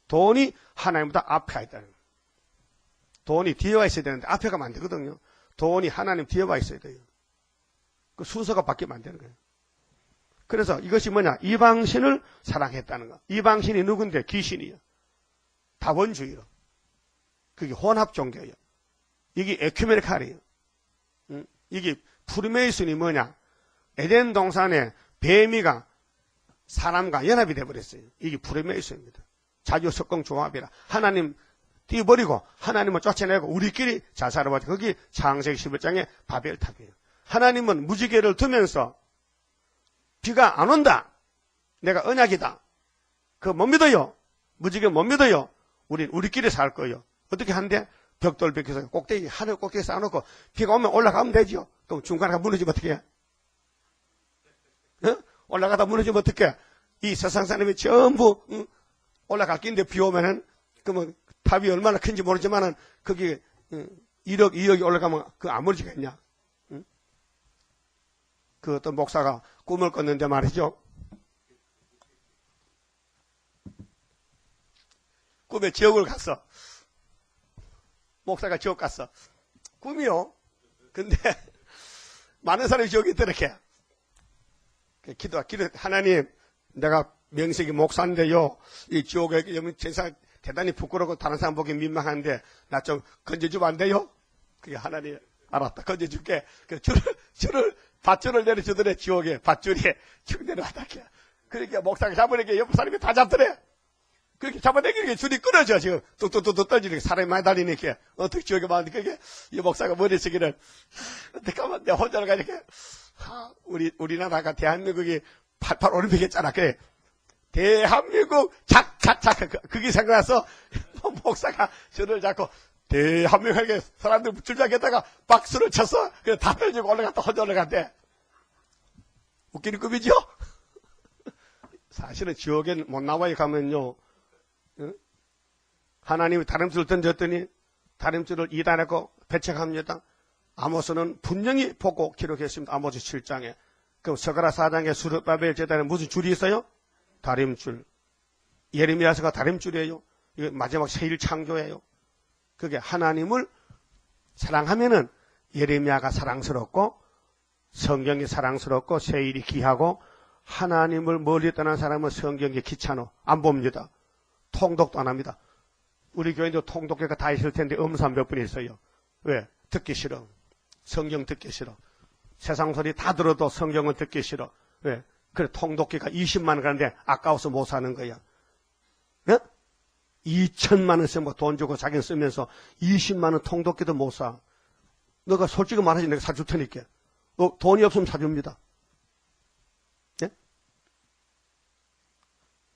돈이 하나님보다 앞에 있다는 거예요. 돈이 뒤에 와 있어야 되는데 앞에 가면 안 되거든요. 돈이 하나님 뒤에 와 있어야 돼요. 그 순서가 바뀌면 안 되는 거예요. 그래서 이것이 뭐냐? 이방신을 사랑했다는 거. 이방신이 누군데? 귀신이요. 다원주의로. 그게 혼합 종교예요. 이게 에큐메니칼이에요. 이게 프리메이슨이 뭐냐? 에덴 동산에 뱀이가 사람과 연합이 되어버렸어요. 이게 프리메이슨입니다. 자주석공 조합이라. 하나님 띄워버리고 하나님을 쫓아내고 우리끼리 잘 살아보자. 거기 창세기 11장의 바벨탑이에요. 하나님은 무지개를 두면서 비가 안 온다. 내가 언약이다. 그거 못 믿어요. 무지개 못 믿어요. 우리끼리 살 거예요. 어떻게 한대? 벽돌 벽에서 꼭대기, 하늘 꼭대기 쌓아놓고 비가 오면 올라가면 되죠. 그럼 중간에 무너지면 어떻게 해? 올라가다 무너지면 어떻게 해? 이 세상 사람이 전부 올라갈 긴데 비 오면은 그러면 탑이 얼마나 큰지 모르지만은 거기 1억, 2억이 올라가면 그 안 무너지겠냐? 그 어떤 목사가 꿈을 꿨는데 말이죠. 꿈에 지옥을 갔어. 목사가 지옥 갔어. 꿈이요. 근데 많은 사람이 지옥에 있더렇게. 기도, 하나님, 내가 명색이 목사인데요. 이 지옥에 세상 대단히 부끄럽고 다른 사람 보기 민망한데 나 좀 건져주면 안 돼요? 그게 하나님 알았다. 건져줄게. 그 밧줄을 내려주더래. 지옥에 밧줄이 쭉 내려왔다. 그러니까 목사가 잡으니까 옆 사람이 다 잡더래. 그렇게 잡아당기니까 줄이 끊어져. 지금 뚝뚝뚝뚝 떨어지니까 사람이 많이 달리니까 어떻게 지옥에 많은데 그게 이 목사가 머릿속에는 어떻게 하면 내가 혼자 가니까 우리나라가 대한민국이 88 올림픽 했잖아. 그래. 대한민국 착착착 그게 생각나서 목사가 줄을 잡고 대한민국에 사람들 줄 잡겠다가 박수를 쳤어. 그래 다 떨어지고 올라갔다 혼자 올라갔대. 웃기는 꿈이죠? 사실은 지옥에 못 나와요. 가면요. 하나님이 다림줄을 던졌더니 다림줄을 이단하고 배척합니다. 아모스는 분명히 보고 기록했습니다. 아모스 7장에. 그럼 스가랴 4장에 수르바벨 제단에 무슨 줄이 있어요? 다림줄. 예레미야서가 다림줄이에요. 이거 마지막 세일 창조예요. 그게 하나님을 사랑하면은 예레미야가 사랑스럽고 성경이 사랑스럽고 세일이 귀하고 하나님을 멀리 떠난 사람은 성경이 귀찮아. 안 봅니다. 통독도 안 합니다. 우리 교회도 통독회가 다 있을 텐데 음산 몇 분 있어요. 왜? 듣기 싫어. 성경 듣기 싫어. 세상 소리 다 들어도 성경은 듣기 싫어. 왜? 그래 통독회가 20만 원 가는데 아까워서 못 사는 거야. 예? 2천만 원 쓰면 돈 주고 자기는 쓰면서 20만 원 통독회도 못 사. 너가 솔직히 말하지 내가 사줄 테니까. 돈이 없으면 사줍니다.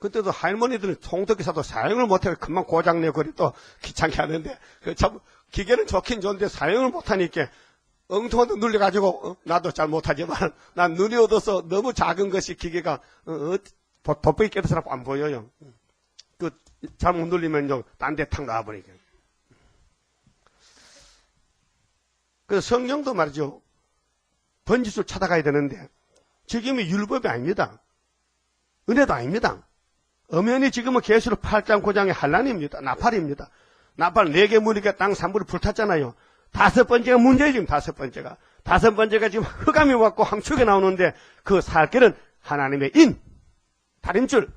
그때도 할머니들은 통독기 사도 사용을 못해 금방 고장내고 그래 또 귀찮게 하는데 참 기계는 좋긴 좋은데 사용을 못하니까 엉뚱한 데 눌려가지고 나도 잘 못하지만 난 눈이 얻어서 너무 작은 것이 기계가 돋보이 깨는 사람 안 보여요. 그 잘못 눌리면 딴 데 탁 나와버리게. 그 성경도 말이죠. 번지수 찾아가야 되는데 지금이 율법이 아닙니다. 은혜도 아닙니다. 엄연히 지금은 계시록 8장 9장의 환란입니다. 나팔입니다. 나팔 4개 무리가 땅 3분을 불탔잖아요. 5번째가 문제예요. 지금 5번째가. 5번째가 지금 흑암이 왔고 함축이 나오는데 그 살 길은 하나님의 인, 다림줄,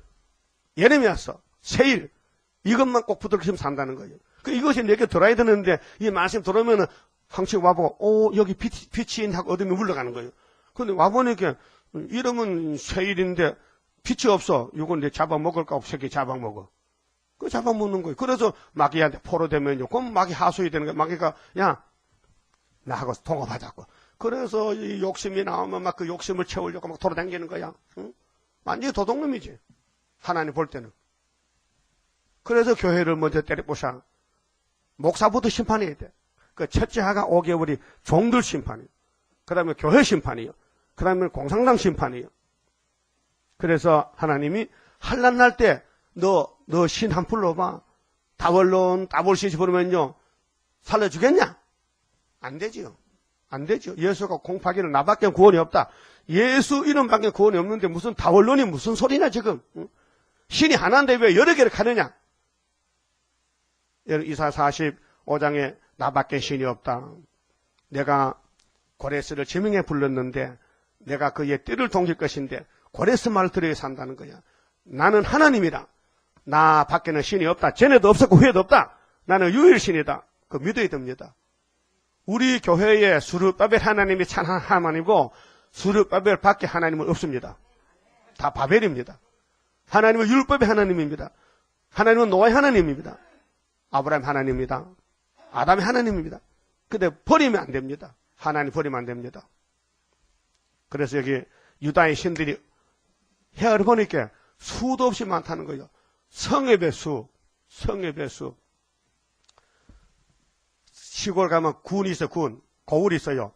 예레미야서, 세일 이것만 꼭 붙들고 산다는 거예요. 이것이 내게 들어야 되는데 이 말씀 들어오면은 함축이 와보고 여기 빛이 하고 어둠이 물러가는 거예요. 근데 와보니까 이름은 세일인데 빛이 없어. 이건 내 잡아먹을까? 없애기 잡아먹어. 그 잡아먹는 거예요. 그래서 마귀한테 포로되면요. 그럼 마귀 하수이 되는 거야. 마귀가, 야, 나하고 통합하자고. 그래서 이 욕심이 나오면 막 그 욕심을 채우려고 막 돌아다니는 거야. 응? 완전히 도둑놈이지. 하나님 볼 때는. 그래서 교회를 먼저 때려부셔. 목사부터 심판해야 돼. 그 첫째 하가 5개월이 종들 심판이에요. 그 다음에 교회 심판이에요. 그 다음에 공산당 심판이에요. 그래서 하나님이 환난 날 때 너 신 한 풀 넣어봐. 다벌론 따볼시지 부르면요. 살려주겠냐? 안 되지요. 안 되죠. 예수가 공파기는 나밖에 구원이 없다. 예수 이름밖에 구원이 없는데 무슨 다벌론이 무슨 소리냐 지금. 응? 신이 하나인데 왜 여러 개를 가느냐. 이사 45장에 나밖에 신이 없다. 내가 고레스를 지명해 불렀는데 내가 그의 띠를 동길 것인데 고레스 말을 들어야 산다는 거야. 나는 하나님이라. 나 밖에는 신이 없다. 전에도 없었고 후에도 없다. 나는 유일신이다. 그 믿어야 됩니다. 우리 교회에 수르바벨 하나님이 참 하나님이고 수르바벨 밖에 하나님은 없습니다. 다 바벨입니다. 하나님은 율법의 하나님입니다. 하나님은 노아의 하나님입니다. 아브라함 하나님입니다. 아담의 하나님입니다. 근데 버리면 안 됩니다. 하나님 버리면 안 됩니다. 그래서 여기 유다의 신들이 헤아려 보니까 수도 없이 많다는 거예요. 성의 배수, 성의 배수. 시골 가면 군이 있어, 군. 고을이 있어요.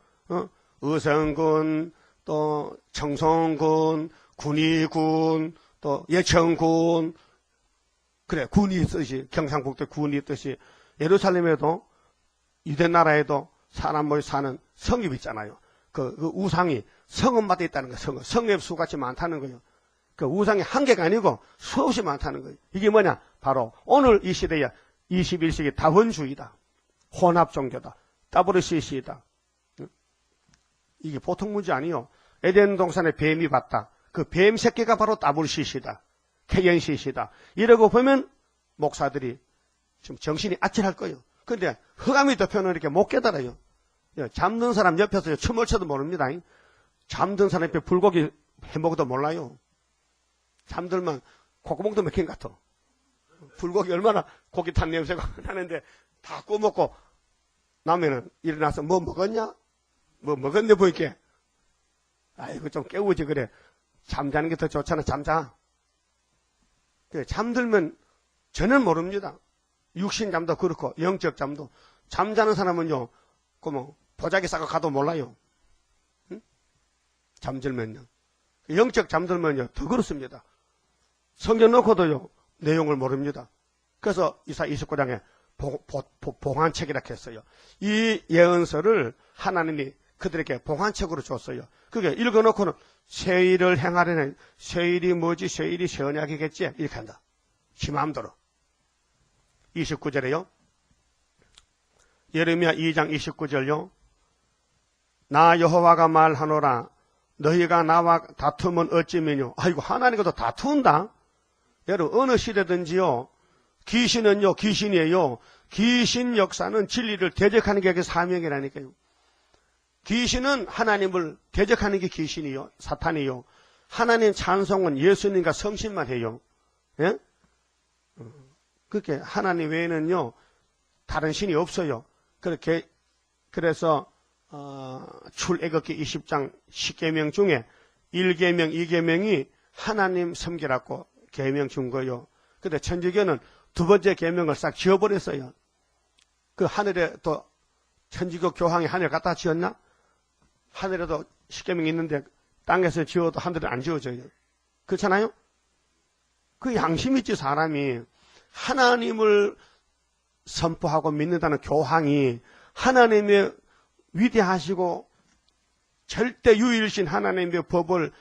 의성군, 또 청송군, 군위군, 또 예천군. 그래, 군이 있듯이, 경상북도 군이 있듯이, 예루살렘에도, 유대 나라에도 사람 모여 사는 성읍이 있잖아요. 그 우상이 성읍마다 있다는 거예요. 성읍. 성읍 수같이 많다는 거예요. 그 우상이 한 개가 아니고 수없이 많다는 거예요. 이게 뭐냐? 바로 오늘 이 시대에 21세기 다원주의다. 혼합 종교다. WCC다. 이게 보통 문제 아니요. 에덴 동산에 뱀이 봤다. 그 뱀 새끼가 바로 WCC다. KNCC다. 이러고 보면 목사들이 좀 정신이 아찔할 거예요. 근데 흑암이 덮여는 이렇게 못 깨달아요. 잠든 사람 옆에서 춤을 춰도 모릅니다. 잠든 사람 옆에 불고기 해먹어도 몰라요. 잠들면 콧구멍도 막힌 것 같아. 불고기 얼마나 고기 탄 냄새가 나는데 다 구워먹고 나면은 일어나서 뭐 먹었냐? 뭐 먹었네 보이게. 아이고 좀 깨우지 그래. 잠자는 게 더 좋잖아. 잠자. 잠들면 저는 모릅니다. 육신 잠도 그렇고 영적 잠도. 잠자는 사람은요. 그 뭐 보자기 싸고 가도 몰라요. 응? 잠들면요. 영적 잠들면요. 더 그렇습니다. 성경 놓고도요. 내용을 모릅니다. 그래서 이사 29장에 봉한책이라고 했어요. 이 예언서를 하나님이 그들에게 봉한책으로 줬어요. 그게 읽어놓고는 세일을 행하려는 세일이 뭐지? 세일이 세언약이겠지? 이렇게 한다. 지 마음대로. 29절에요. 예레미야 2장 29절요. 나 여호와가 말하노라. 너희가 나와 다투면 어찌면요. 아이고 하나님과도 다투는다. 여러분 어느 시대든지요. 귀신은요. 귀신이에요. 귀신 역사는 진리를 대적하는 게 사명이라니까요. 귀신은 하나님을 대적하는 게 귀신이요. 사탄이요. 하나님 찬송은 예수님과 성신만 해요. 예? 그렇게 하나님 외에는요. 다른 신이 없어요. 그렇게 그래서 출애굽기 20장 10계명 중에 1계명, 2계명이 하나님 섬기라고 계명 준 거요. 근데 천주교는 두 번째 계명을 싹 지워버렸어요. 그 하늘에 또 천주교 교황이 하늘 갖다 지었나? 하늘에도 10계명이 있는데 땅에서 지워도 하늘에 안 지워져요. 그렇잖아요? 그 양심 있지 사람이. 하나님을 선포하고 믿는다는 교황이 하나님의 위대하시고 절대 유일신 하나님의 법을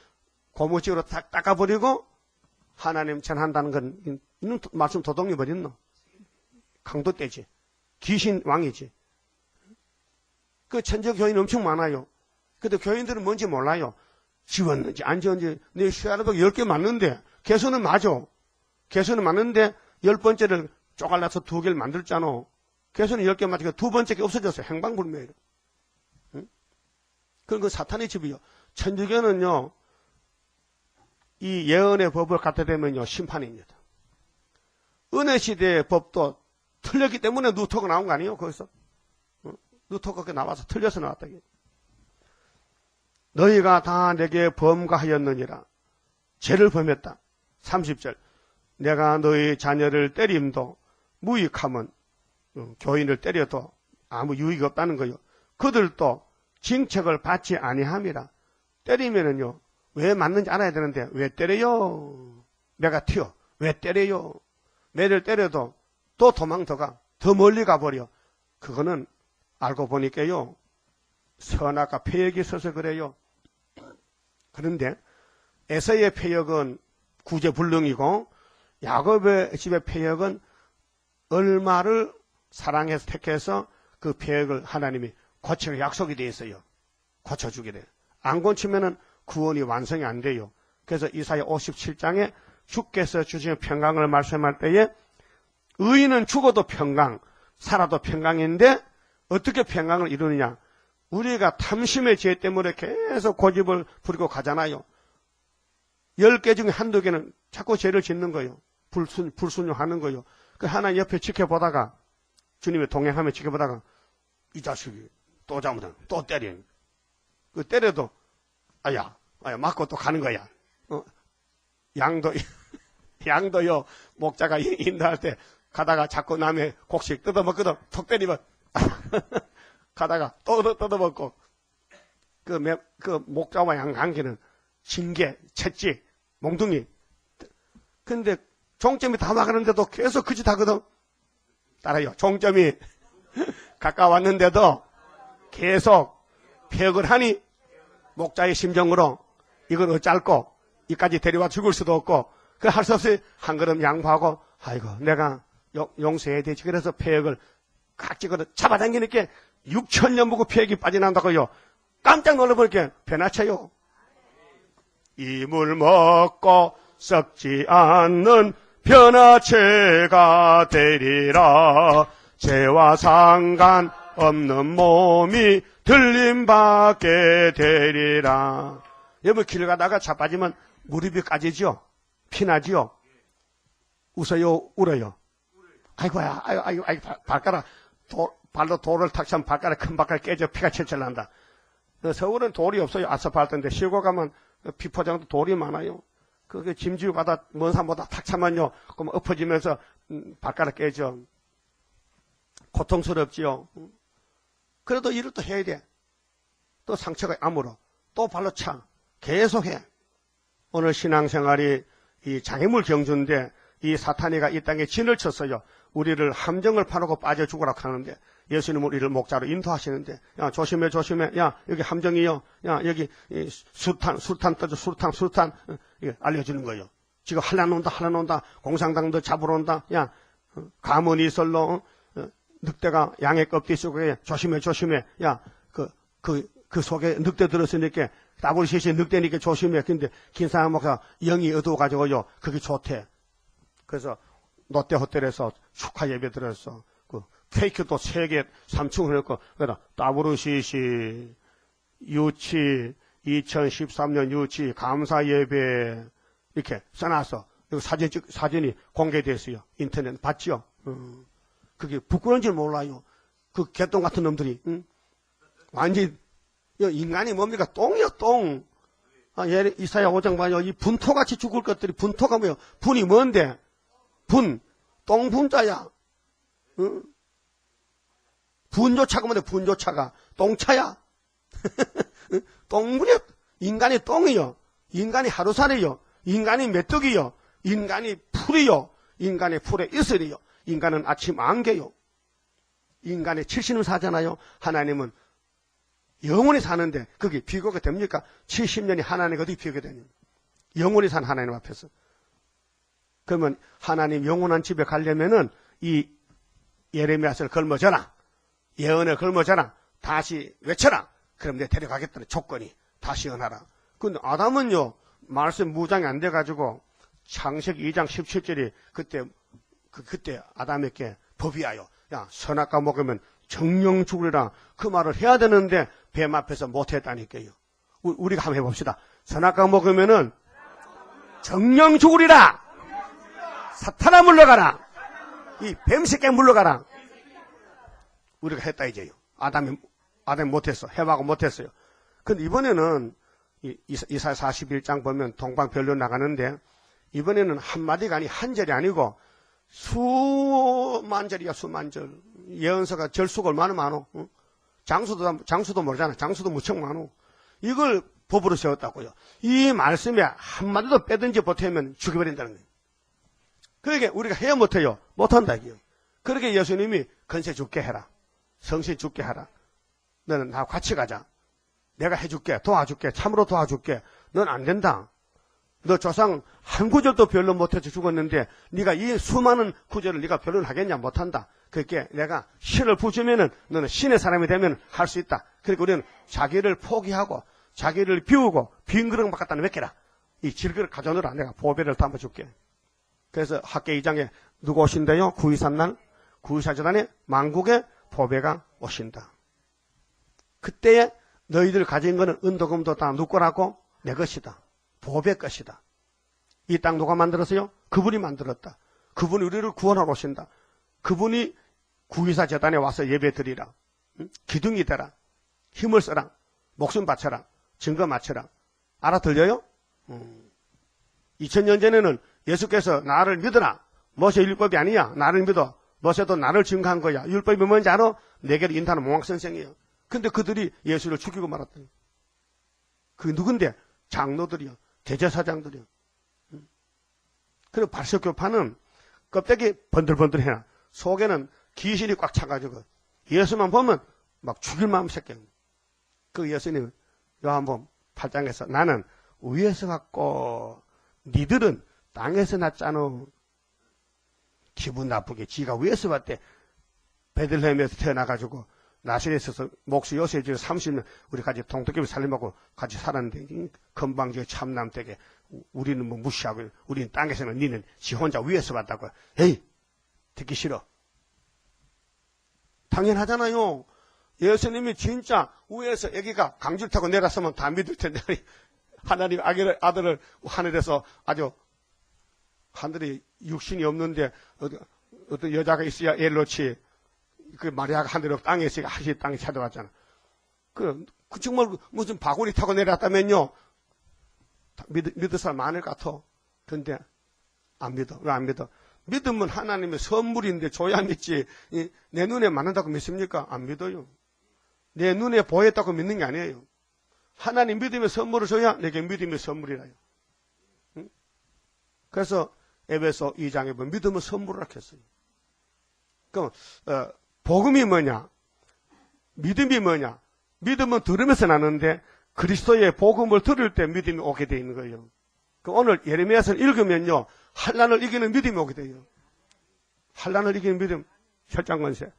고무줄로 딱 닦아버리고 하나님 전한다는 건 이는 말씀 도둑이 버렸노. 강도 떼지. 귀신 왕이지. 그 천주교 교인 엄청 많아요. 근데 교인들은 뭔지 몰라요. 지웠는지 안 지웠는지 내 시야라도 10개 맞는데 개수는 맞아. 개수는 맞는데 10번째를 쪼갈라서 2개를 만들잖아. 개수는 10개 맞으니까 두 번째 게 없어졌어요. 행방불명이에요. 응? 그건 그 사탄의 집이요. 천주교는요. 이 예언의 법을 갖다 대면요. 심판입니다. 은혜 시대의 법도 틀렸기 때문에 누토가 나온 거 아니에요? 거기서. 응? 누토가 나와서 틀려서 나왔다. 너희가 다 내게 범과하였느니라. 죄를 범했다. 30절. 내가 너희 자녀를 때림도 무익함은 교인을 때려도 아무 유익이 없다는 거요. 그들도 징책을 받지 아니함이라. 때리면은요. 왜 맞는지 알아야 되는데 왜 때려요? 내가 튀어. 왜 때려요? 매를 때려도 또 도망 더 멀리 가버려. 그거는 알고 보니까요. 선악과 폐역이 있어서 그래요. 그런데 에서의 폐역은 구제불능이고 야곱의 집의 폐역은 얼마를 사랑해서 택해서 그 폐역을 하나님이 고칠 약속이 되어 있어요. 고쳐주게 돼요. 안 고치면은 구원이 완성이 안 돼요. 그래서 이사야 57장에 주께서 주신 평강을 말씀할 때에 의인은 죽어도 평강, 살아도 평강인데 어떻게 평강을 이루느냐? 우리가 탐심의 죄 때문에 계속 고집을 부리고 가잖아요. 10개 중에 한두 개는 자꾸 죄를 짓는 거예요. 불순종하는 거예요. 그 하나님 옆에 지켜보다가 주님의 동행하며 지켜보다가 이 자식이 또 잘못하면 또 때려. 그 때려도 아야 맞고 또 가는 거야. 양도요 목자가 인도할 때 가다가 자꾸 남의 곡식 뜯어먹거든. 톡 때리면 가다가 또 뜯어먹고 그 목자와 양 관계는 징계, 채찍, 몽둥이. 근데 종점이 다 막았는데도 계속 그 짓 하거든. 따라요. 종점이 가까웠는데도 계속 폐역을 하니 목자의 심정으로 이걸 어쩔고 이까지 데려와 죽을 수도 없고 그 할 수 없이 한 걸음 양보하고 아이고 내가 용서해야 되지. 그래서 폐역을 깍지거든 잡아당기니까 6,000년 보고 폐역이 빠져나온다고요. 깜짝 놀라버리게 변화쳐요. 이물 먹고 썩지 않는 변화체가 되리라. 죄와 상관없는 몸이 들림받게 되리라. 여러분 길 가다가 자빠지면 무릎이 까지죠? 피나지요? 웃어요? 울어요? 아이고야, 아이고, 발가락, 발로 돌을 탁 차면 발가락, 큰 발가락 깨져 피가 철철 난다. 서울은 돌이 없어요. 아스팔트인데 시골 가면 비포장도 돌이 많아요. 그게 짐지우 가다 먼 산보다 탁 차면요. 그럼 엎어지면서 발가락 깨져. 고통스럽지요. 그래도 일을 또 해야 돼. 또 상처가 아물어. 또 발로 차. 계속해. 오늘 신앙생활이 이 장애물 경주인데 이 사탄이가 이 땅에 진을 쳤어요. 우리를 함정을 파놓고 빠져 죽으라고 하는데 예수님은 우리를 목자로 인도하시는데 야 조심해 야 여기 함정이요. 야 여기 수탄 떠져 수탄 이게 알려주는 거예요. 지금 한란 온다 공산당도 잡으러 온다. 야 가문이 설로 늑대가 양의 껍데기 속에 조심해 야 그 속에 늑대 들었으니까 WCC 늑대니까 조심해. 근데 김상환 목사 영이 어두워가지고요. 그게 좋대. 그래서 롯데 호텔에서 축하 예배 드렸어. 그 케이크도 3개 3층을 했고, 그래서 WCC 유치 2013년 유치 감사 예배 이렇게 써놨어. 이거 사진이 공개됐어요. 인터넷 봤죠? 그게 부끄러운 줄 몰라요. 그 개똥 같은 놈들이, 완전히 인간이 뭡니까? 똥이요, 똥. 이사야 5장 봐요. 이 분토같이 죽을 것들이 분토가 뭐요? 분이 뭔데? 똥분자야. 응? 분조차가 뭔데? 분조차가 똥차야. 똥분이요. 인간이 똥이요. 인간이 하루살이요. 인간이 메뚜기요. 인간이 풀이요. 인간의 풀에 이슬이요. 인간은 아침 안개요. 인간이 70년 사잖아요. 하나님은 영원히 사는데 그게 비교가 됩니까? 70년이 하나님과 어떻게 비교가 되냐? 영원히 산 하나님 앞에서. 그러면 하나님 영원한 집에 가려면은 이 예레미야서를 걸머져라. 예언을 걸머져라. 다시 외쳐라. 그럼 내가 데려가겠다는 조건이 다시 연하라. 근데 아담은요, 말씀 무장이 안 돼가지고 창세기 2장 17절이 그때 아담에게 법이하여 야 선악과 먹으면 정령 죽으리라 그 말을 해야 되는데 뱀 앞에서 못했다니까요. 우리가 한번 해봅시다. 선악과 먹으면은 정령 죽으리라. 사탄아 물러가라. 이 뱀새끼 물러가라. 우리가 했다 이제요. 아담이 못했어. 해하고 못했어요. 근데 이번에는 이사야 41장 보면 동방변론 나가는데 이번에는 한마디가 아니 한 절이 아니고 수만 절이야. 수만 절. 예언서가 절수가 얼마나 많어. 응? 장수도 모르잖아. 장수도 무척 많어. 이걸 법으로 세웠다고요. 이 말씀에 한마디도 빼든지 보태면 죽여버린다는 거예요. 그러니까 우리가 해야 못해요. 못한다 이게요. 그렇게 예수님이 건세 죽게 해라. 성신 죽게 하라. 너는 나하고 같이 가자. 내가 해줄게. 도와줄게. 참으로 도와줄게. 넌 안 된다. 너 조상 한 구절도 변론 못해서 죽었는데 네가 이 수많은 구절을 네가 변론하겠냐? 못한다. 그렇게 내가 신을 부주면은 너는 신의 사람이 되면 할 수 있다. 그러니까 우리는 자기를 포기하고 자기를 비우고 빈 그릇 바꿨다는 몇 개라. 이 질그릇 가져오느라 내가 보배를 담아줄게. 그래서 학계 2장에 누가 오신대요? 구이삿날 구이사재단에 만국의 보배가 오신다. 그때에 너희들 가진 것은 은도금도 다 누구 거라고? 내 것이다. 보배 것이다. 이 땅 누가 만들었어요? 그분이 만들었다. 그분이 우리를 구원하러 오신다. 그분이 구이사재단에 와서 예배 드리라. 기둥이 되라. 힘을 써라. 목숨 바쳐라. 증거 맞춰라. 알아들려요? 2000년 전에는 예수께서 나를 믿어라. 모세 율법이 아니야. 나를 믿어. 모세도 나를 증거한 거야. 율법이 뭔지 알아? 내게로 인도하는 몽학선생이에요. 근데 그들이 예수를 죽이고 말았더니. 그게 누군데? 장로들이요. 대제사장들이요. 그리고 바리새교파는 껍데기 번들번들해나 속에는 귀신이 꽉 차가지고 예수만 보면 막 죽일 마음 새끼. 그 예수님 요한복음 8장에서 나는 위에서 왔고 니들은 땅에서 났잖아. 기분 나쁘게 지가 위에서 왔대. 베들레헴에서 태어나가지고 나시렛에서 목수 요셉집에 30년 우리 같이 동토끼리 살림하고 같이 살았는데 건방지게 참남되게 우리는 뭐 무시하고 우리는 땅에서는 니는 지 혼자 위에서 왔다고. 에이 듣기 싫어. 당연하잖아요. 예수님이 진짜 위에서 애기가 강줄 타고 내렸으면 다 믿을 텐데 하나님 아들을 하늘에서 아주 하늘에 육신이 없는데 어떤 여자가 있어야 애를 놓지. 그 마리아가 하늘에 땅에 있으니까 하시 땅에 찾아왔잖아. 그 정말 무슨 바구니 타고 내렸다면요. 믿을 사람 많을 것 같아. 근데 안 믿어. 왜 안 믿어? 믿으면 하나님의 선물인데 줘야 믿지. 내 눈에 맞는다고 믿습니까? 안 믿어요. 내 눈에 보였다고 믿는 게 아니에요. 하나님 믿음의 선물을 줘야 내게 믿음의 선물이라요. 응? 그래서 에베소 2장에 보면 믿음의 선물을 했어요. 그럼 복음이 뭐냐? 믿음이 뭐냐? 믿음은 들으면서 나는데 그리스도의 복음을 들을 때 믿음이 오게 되어 있는 거예요. 오늘 예레미야서를 읽으면요. 환난을 이기는 믿음이 오게 돼요. 환난을 이기는 믿음, 혈장건세.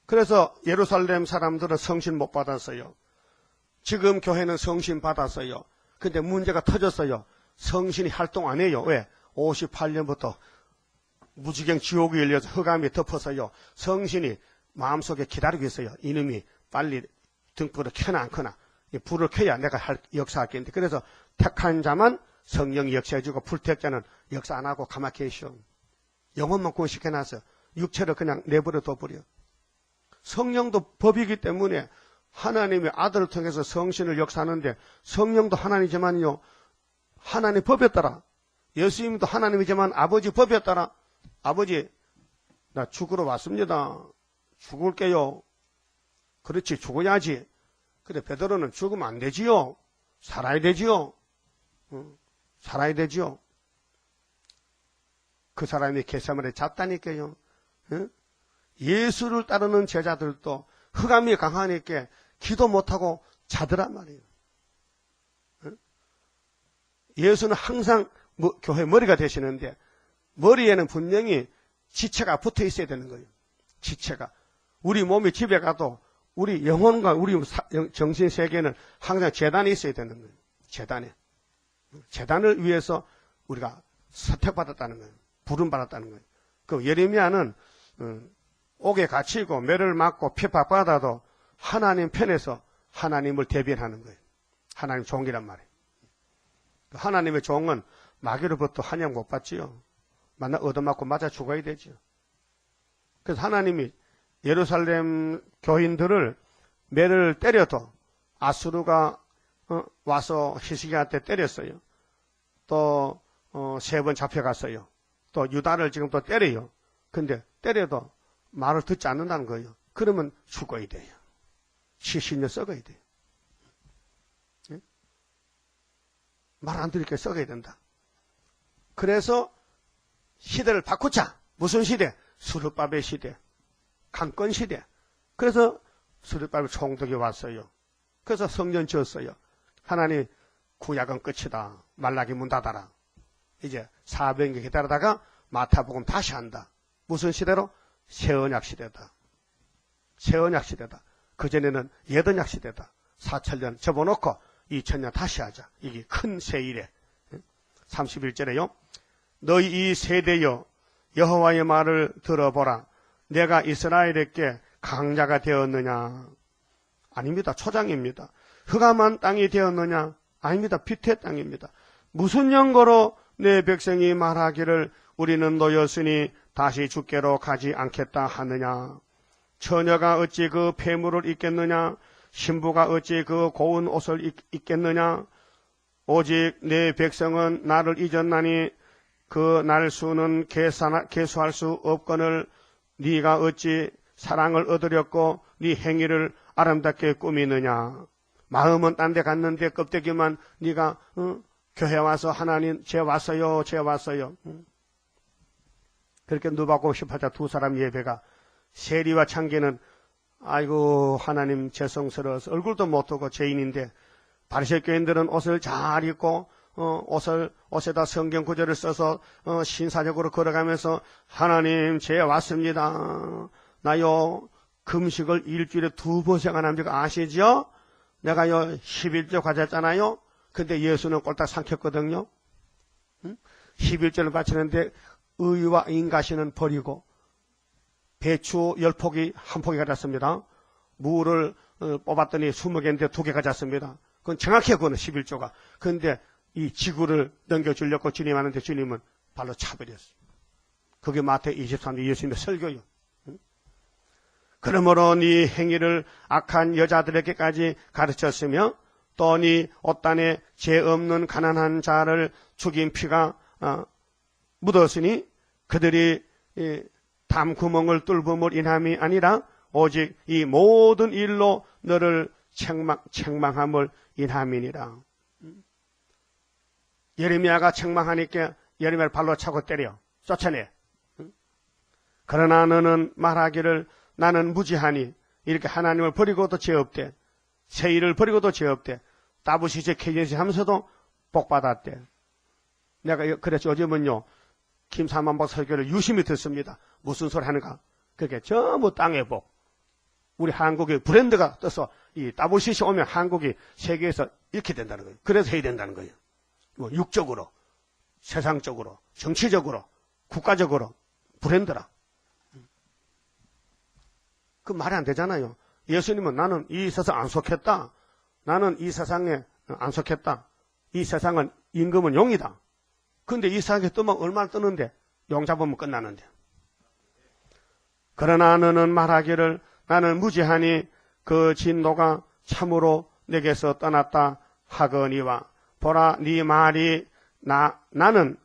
그래서 예루살렘 사람들은 성신 못 받았어요. 지금 교회는 성신 받았어요. 근데 문제가 터졌어요. 성신이 활동 안 해요. 왜? 58년부터 무지경 지옥이 열려서 흑암이 덮어서요. 성신이 마음속에 기다리고 있어요. 이놈이 빨리 등불을 켜나 안 켜나. 불을 켜야 내가 역사하겠는데. 그래서 택한 자만 성령이 역사해주고 불택자는 역사 안 하고 가만히 계셔. 영혼만 구원시켜놨어. 육체를 그냥 내버려 둬버려. 성령도 법이기 때문에 하나님의 아들을 통해서 성신을 역사하는데 성령도 하나님이지만요. 하나님 법에 따라 예수님도 하나님이지만 아버지 법에 따라 아버지 나 죽으러 왔습니다. 죽을게요. 그렇지 죽어야지. 그래 베드로는 죽으면 안 되지요. 살아야 되지요. 살아야 되지요. 그 사람이 겟세마네에 잤다니까요. 예수를 따르는 제자들도 흑암이 강하니까 기도 못하고 자더란 말이에요. 예수는 항상 교회 머리가 되시는데 머리에는 분명히 지체가 붙어 있어야 되는 거예요. 지체가. 우리 몸이 집에 가도 우리 영혼과 우리 정신 세계는 항상 재단에 있어야 되는 거예요. 재단에. 재단을 위해서 우리가 선택받았다는 거예요. 부름받았다는 거예요. 그 예레미야는 옥에 갇히고 매를 맞고 핍박받아도 하나님 편에서 하나님을 대변하는 거예요. 하나님 종이란 말이에요. 하나님의 종은 마귀로부터 환영 못 받지요. 만나 얻어맞고 맞아 죽어야 되죠. 그래서 하나님이 예루살렘 교인들을 매를 때려도 아수르가 와서 히스기야한테 때렸어요. 또 3번 잡혀갔어요. 또 유다를 지금 또 때려요. 근데 때려도 말을 듣지 않는다는 거예요. 그러면 죽어야 돼요. 70년 썩어야 돼요. 네? 말 안 들으니까 썩어야 된다. 그래서 시대를 바꾸자. 무슨 시대? 수르밥의 시대. 강권 시대. 그래서 수르밥의 총독이 왔어요. 그래서 성전 지었어요. 하나님 구약은 끝이다. 말라기 문 닫아라. 이제 400년 기다리다가 마태복음 다시 한다. 무슨 시대로? 새언약 시대다. 새언약 시대다. 그전에는 옛언약 시대다. 4000년 접어놓고 2000년 다시 하자. 이게 큰 세일에 31절에요. 너희 이 세대여 여호와의 말을 들어보라. 내가 이스라엘에게 강자가 되었느냐? 아닙니다. 초장입니다. 흑암한 땅이 되었느냐? 아닙니다. 빛의 땅입니다. 무슨 연고로 내 백성이 말하기를 우리는 노였으니 다시 주께로 가지 않겠다 하느냐? 처녀가 어찌 그 폐물을 입겠느냐? 신부가 어찌 그 고운 옷을 입겠느냐? 오직 내 백성은 나를 잊었나니 그 날수는 계수할 수 없거늘 네가 어찌 사랑을 얻으렸고 네 행위를 아름답게 꾸미느냐? 마음은 딴 데 갔는데 껍데기만 네가 교회 와서 하나님 제 왔어요. 그렇게 누바고 18자 두 사람 예배가 세리와 창기는 아이고 하나님 죄송스러워서 얼굴도 못 보고 죄인인데 바리새 교인들은 옷을 잘 입고 옷에다 성경 구절을 써서 신사적으로 걸어가면서 하나님 죄 왔습니다. 나요 금식을 일주일에 2번씩 안 합니까? 아시죠? 내가요 11조 가졌잖아요. 근데 예수는 꼴딱 삼켰거든요. 11조를 바치는데 의와 인가시는 버리고 배추 10포기 1포기 가졌습니다. 무를 뽑았더니 20개인데 2개 가졌습니다. 그건 정확해요. 그거는 11조가. 그런데 이 지구를 넘겨주려고 주님 하는데 주님은 발로 차버렸어요. 그게 마태 23장 예수님의 설교요. 그러므로 네 행위를 악한 여자들에게까지 가르쳤으며 또 네 옷단에 죄 없는 가난한 자를 죽인 피가 묻었으니 그들이 담구멍을 뚫음을 인함이 아니라 오직 이 모든 일로 너를 책망함을 인함이니라. 예레미야가 책망하니까 예레미야를 발로 차고 때려 쫓아내. 그러나 너는 말하기를 나는 무지하니 이렇게 하나님을 버리고도 죄 없대. 세일을 버리고도 죄 없대. 따부시제 케이지 하면서도 복받았대. 내가 그래서 요즘은요 김삼만복 설교를 유심히 듣습니다. 무슨 소리 하는가? 그게 전부 땅의 복. 우리 한국의 브랜드가 떠서 이 따부시시 오면 한국이 세계에서 이렇게 된다는 거예요. 그래서 해야 된다는 거예요. 뭐 육적으로, 세상적으로, 정치적으로, 국가적으로 브랜드라. 그 말이 안 되잖아요. 예수님은 나는 이 세상 안 속했다. 나는 이 세상에 안 속했다. 이 세상은 임금은 용이다. 근데 이 세상에 뜨면 얼마나 뜨는데 용 잡으면 끝나는데. 그러나 너는 말하기를 나는 무지하니 그 진노가 참으로 내게서 떠났다 하거니와 보라 네 말이 나는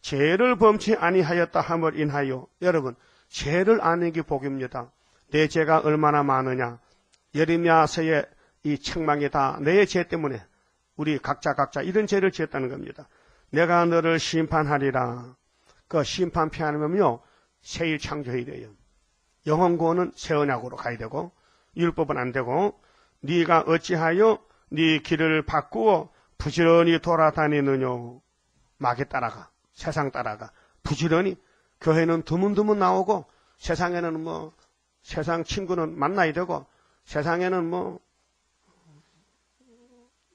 죄를 범치 아니하였다 함을 인하여. 여러분 죄를 아는 게 복입니다. 내 죄가 얼마나 많으냐. 예레미야서의 이 책망이 다 내 죄 때문에 우리 각자 이런 죄를 지었다는 겁니다. 내가 너를 심판하리라. 그 심판 피하면요 새일 창조해야 돼요. 영혼구원은 새 언약으로 가야 되고 율법은 안 되고 네가 어찌하여 네 길을 바꾸어 부지런히 돌아다니느냐. 마귀 따라가 세상 따라가 부지런히 교회는 드문드문 나오고 세상에는 뭐 세상 친구는 만나야 되고 세상에는 뭐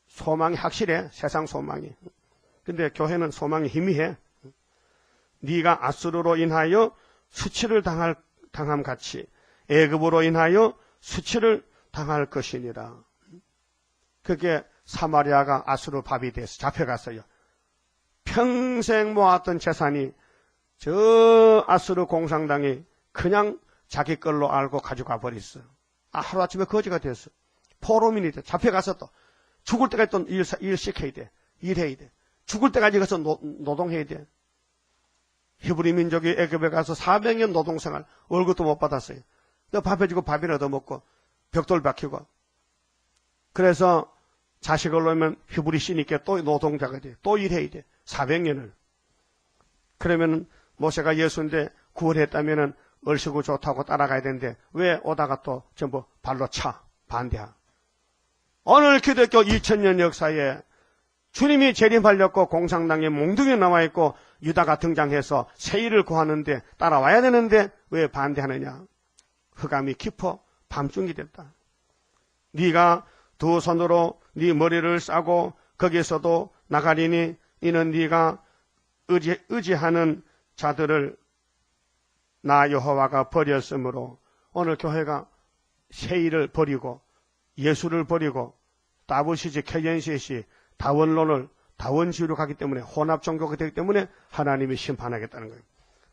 소망이 확실해. 세상 소망이. 근데 교회는 소망이 희미해. 네가 아수르로 인하여 수치를 당함같이 애굽으로 인하여 수치를 당할 것이니라. 그게 사마리아가 아수르 밥이 돼서 잡혀갔어요. 평생 모았던 재산이 저 아수르 공산당이 그냥 자기 걸로 알고 가져가 버렸어. 하루아침에 거지가 됐어. 포로민이 돼. 잡혀가서 또 죽을 때까지 또 일 시켜야 돼. 일해야 돼. 죽을 때까지 가서 노동해야 돼. 히브리 민족이 애굽에 가서 400년 노동생활 월급도 못 받았어요. 또 밥 해주고 밥이라도 먹고 벽돌 박히고. 그래서 자식을 놓으면 히브리 씨니까 또 노동자가 돼. 또 일해야 돼. 400년을. 그러면 모세가 예수인데 구원했다면은 얼씨구 좋다고 따라가야 되는데 왜 오다가 또 전부 발로 차 반대하. 오늘 기독교 2000년 역사에 주님이 재림하려고 공산당에 몽둥이 나와 있고 유다가 등장해서 세일을 구하는데 따라와야 되는데 왜 반대하느냐. 흑암이 깊어 밤중이 됐다. 네가 두 손으로 네 머리를 싸고 거기에서도 나가리니 이는 네가 의지하는 자들을 나 여호와가 버렸으므로. 오늘 교회가 세일을 버리고 예수를 버리고 다부시지 케겐시시 다원론을 다원주의로 가기 때문에 혼합 종교가 되기 때문에 하나님이 심판하겠다는 거예요.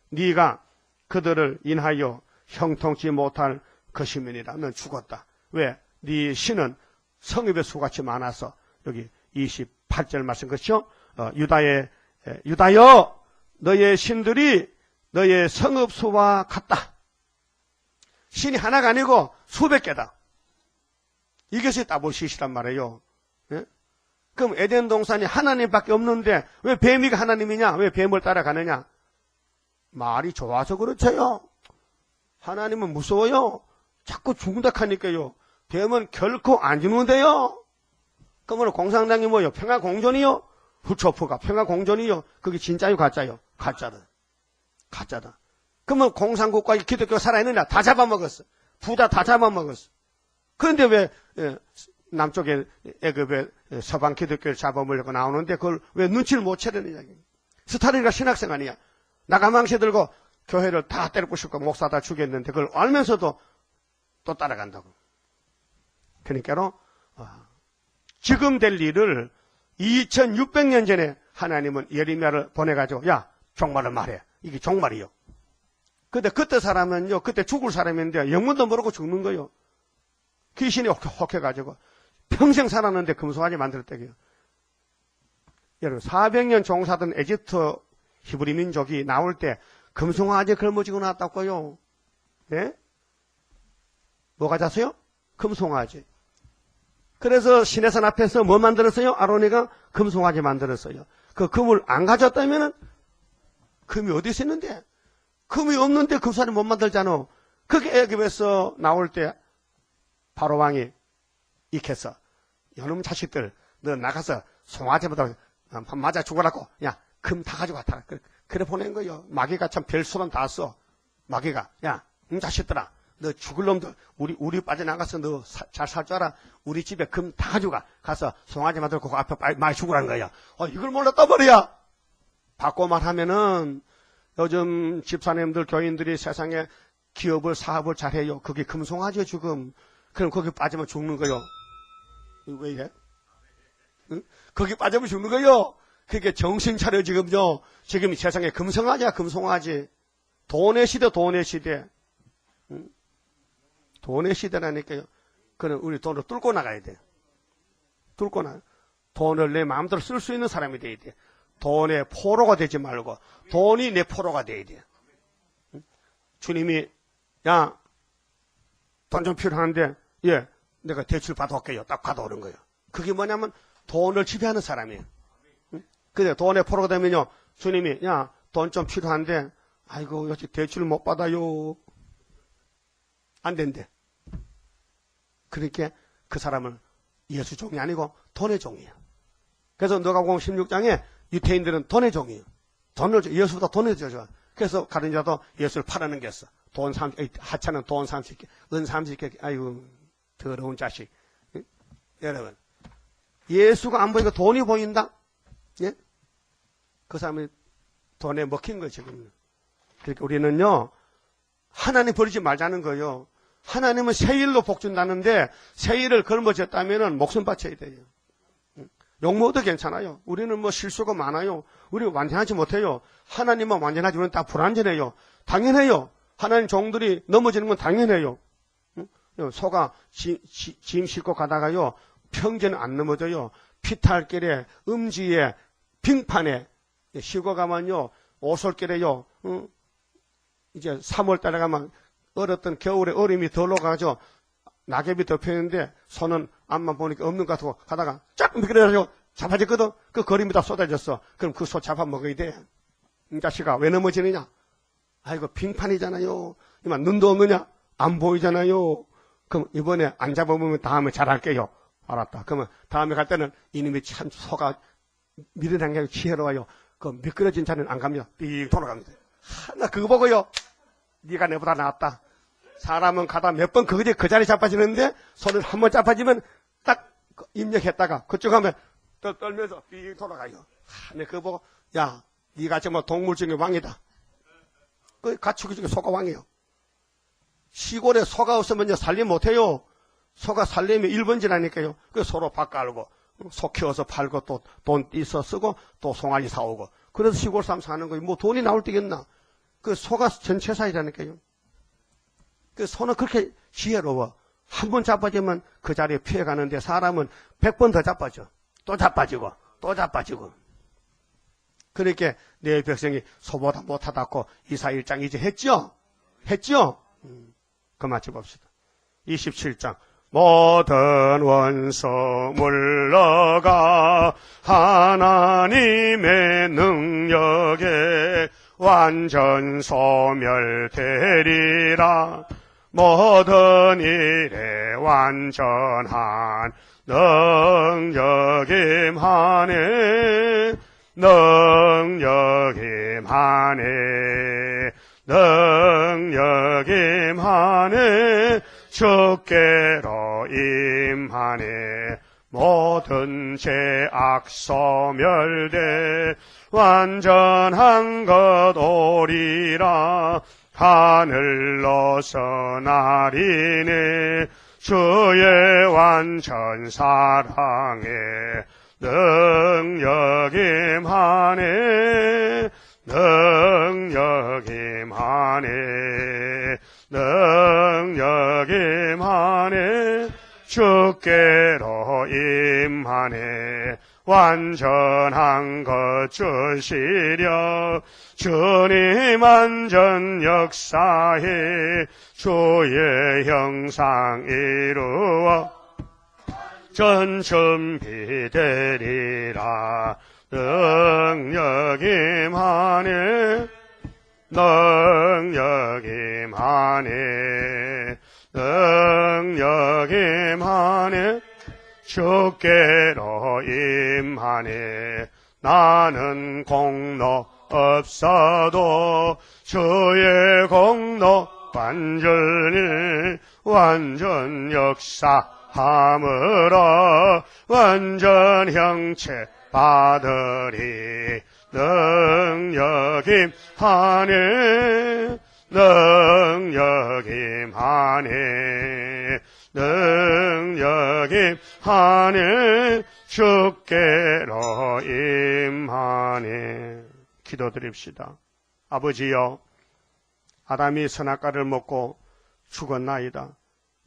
네가 그들을 인하여 형통치 못할 것이면이라. 넌 죽었다. 왜? 네 신은 성읍의 수같이 많아서. 여기 28절 말씀 그렇죠? 유다여 너의 신들이 너의 성읍 수와 같다. 신이 하나가 아니고 수백 개다. 이것이 다보시시란 말이에요. 예? 그럼 에덴 동산이 하나님밖에 없는데 왜 뱀이가 하나님이냐? 왜 뱀을 따라가느냐? 말이 좋아서 그렇죠요. 하나님은 무서워요. 자꾸 죽는다 하니까요. 뱀은 결코 안 죽는데요. 그러면 공산당이 뭐요? 평화공존이요? 후초프가 평화공존이요? 그게 진짜요? 가짜요? 가짜다. 가짜다. 그러면 공산국가의 기독교가 살아있느냐? 다 잡아먹었어. 부자 다 잡아먹었어. 그런데 왜 남쪽에 애굽에 서방 기독교를 잡아먹으려고 나오는데 그걸 왜 눈치를 못 채려느냐? 스타린이가 신학생 아니야. 나가망시 들고 교회를 다 때려부수고 목사 다 죽였는데 그걸 알면서도 또 따라간다고. 그러니까로 지금 될 일을 2600년 전에 하나님은 예레미야를 보내가지고 야 종말을 말해. 이게 종말이요. 근데 그때 사람은요, 그때 죽을 사람인데 영문도 모르고 죽는 거요. 귀신이 혹해가지고 평생 살았는데 금송아지 만들었대요. 여러분 400년 종사던 에집트 히브리 민족이 나올 때 금송아지 걸머지고 나왔다고요. 네? 뭐가 잤어요? 금송아지. 그래서 시내산 앞에서 뭐 만들었어요? 아로니가 금송아지 만들었어요. 그 금을 안 가졌다면은 금이 어디서 있는데? 금이 없는데 금송아지 못 만들잖아. 그게 애굽에서 나올 때 바로 왕이 익혔어. 이놈 자식들 너 나가서 송아지보다 맞아 죽어라고. 야 금 다 가지고 왔다. 그래 보낸 거요. 마귀가 참 별수만 다 써. 마귀가 야 자식들아 너 죽을 놈들 우리 빠져나가서 너 잘 살 줄 알아. 우리 집에 금 다 가져가. 가서 송아지 만들고 그 앞에 많이 죽으라는 거야. 이걸 몰랐단 말이야. 바꿔 말하면은 요즘 집사님들 교인들이 세상에 기업을 사업을 잘해요. 그게 금송아지요 지금. 그럼 거기 빠지면 죽는 거요. 왜 이래? 응? 거기 빠지면 죽는 거요. 그게 정신 차려 지금요. 지금 세상에 금송아지야 금송아지. 돈의 시대 돈의 시대. 응? 돈의 시대라니까요. 그는 우리 돈을 뚫고 나가야 돼요. 뚫고 나. 돈을 내 마음대로 쓸 수 있는 사람이 돼야 돼. 돈의 포로가 되지 말고 돈이 내 포로가 돼야 돼. 응? 주님이 야 돈 좀 필요한데 예 내가 대출 받아올게요. 딱 받아오는 거예요. 그게 뭐냐면 돈을 지배하는 사람이에요. 응? 근데 돈의 포로가 되면요. 주님이 야 돈 좀 필요한데 아이고 역시 대출 못 받아요. 안 된대. 그렇게 그 사람은 예수 종이 아니고 돈의 종이에요. 그래서 누가복음 16장에 유태인들은 돈의 종이에요. 예수보다 돈을 줘. 그래서 가른 자도 예수를 팔아넘겼어. 돈 30개, 하찮은 돈 30개, 은 30개, 아이고, 더러운 자식. 응? 여러분, 예수가 안 보니까 돈이 보인다? 예? 그 사람이 돈에 먹힌 거예요, 지금. 그러니까 우리는요, 하나님 버리지 말자는 거예요. 하나님은 새 일로 복 준다는데, 새 일을 걸머졌다면 목숨 바쳐야 돼요. 욕 먹어도 괜찮아요. 우리는 뭐 실수가 많아요. 우리 완전하지 못해요. 하나님은 완전하지 우리는 다 불완전해요. 당연해요. 하나님 종들이 넘어지는 건 당연해요. 소가 짐 싣고 가다가요. 평지는 안 넘어져요. 피탈길에 음지에 빙판에 쉬고 가면요. 오솔길에요. 이제 3월달에 가면 얼었던 겨울에 얼음이 덜 녹아가지고 낙엽이 덮여있는데 손은 앞만 보니까 없는 것 같고 가다가 쫙 미끄러져가지고 잡아졌거든. 그 거름이 다 쏟아졌어. 그럼 그 소 잡아먹어야 돼. 이 자식아 왜 넘어지느냐? 아이고 빙판이잖아요. 이만 눈도 없느냐? 안 보이잖아요. 그럼 이번에 안 잡아보면 다음에 잘할게요. 알았다. 그러면 다음에 갈 때는 이놈이 참 소가 미련한 게 지혜로워요. 그 미끄러진 자는 안 갑니다. 삑 돌아갑니다. 나 그거 보고요. 네가 내보다 낫다. 사람은 가다 몇 번 그 자리 잡아지는데 손을 한 번 잡아지면 딱 입력했다가 그쪽 하면 떨면서 삐 돌아가요. 내 그거 보고 야 네가 정말 동물 중에 왕이다. 그 가축 중에 소가 왕이에요. 시골에 소가 없으면 살림 못해요. 소가 살려면 1번지라니까요. 그 소로 밥 깔고 소 키워서 팔고 또 돈 띄서 쓰고 또 송아지 사오고 그래서 시골 사람 사는 거예요. 뭐 돈이 나올 때겠나. 그 소가 전체사이라니까요. 그 소는 그렇게 지혜로워. 한 번 자빠지면 그 자리에 피해가는데 사람은 100번 더 자빠져. 또 자빠지고 또 자빠지고. 그렇게 내 백성이 소보다 못하다고 이사 1장 이제 했죠? 했죠? 그 맞춰 봅시다. 27장. 모든 원수 물러가 하나님의 능력에 완전 소멸되리라. 모든 일에 완전한 능력임하네. 능력임하네. 능력임하네. 주께로 임하네. 모든 죄악 소멸돼 완전한 것 오리라. 하늘로서 나리네. 주의 완전 사랑에 능력임하네. 능력임하네. 능력임하네. 주께로 임하네. 완전한 것 주시려. 주님 완전 역사해 주의 형상 이루어 전 준비되리라. 능력임하네. 능력임하네. 능력임하네. 주께로 임하네. 나는 공로 없어도 주의 공로 완전히 완전 역사함으로 완전 형체 받으리. 능력임하네. 능력임하네. 능력임하네. 주께로 임하네. 기도드립시다. 아버지여, 아담이 선악과를 먹고 죽었나이다.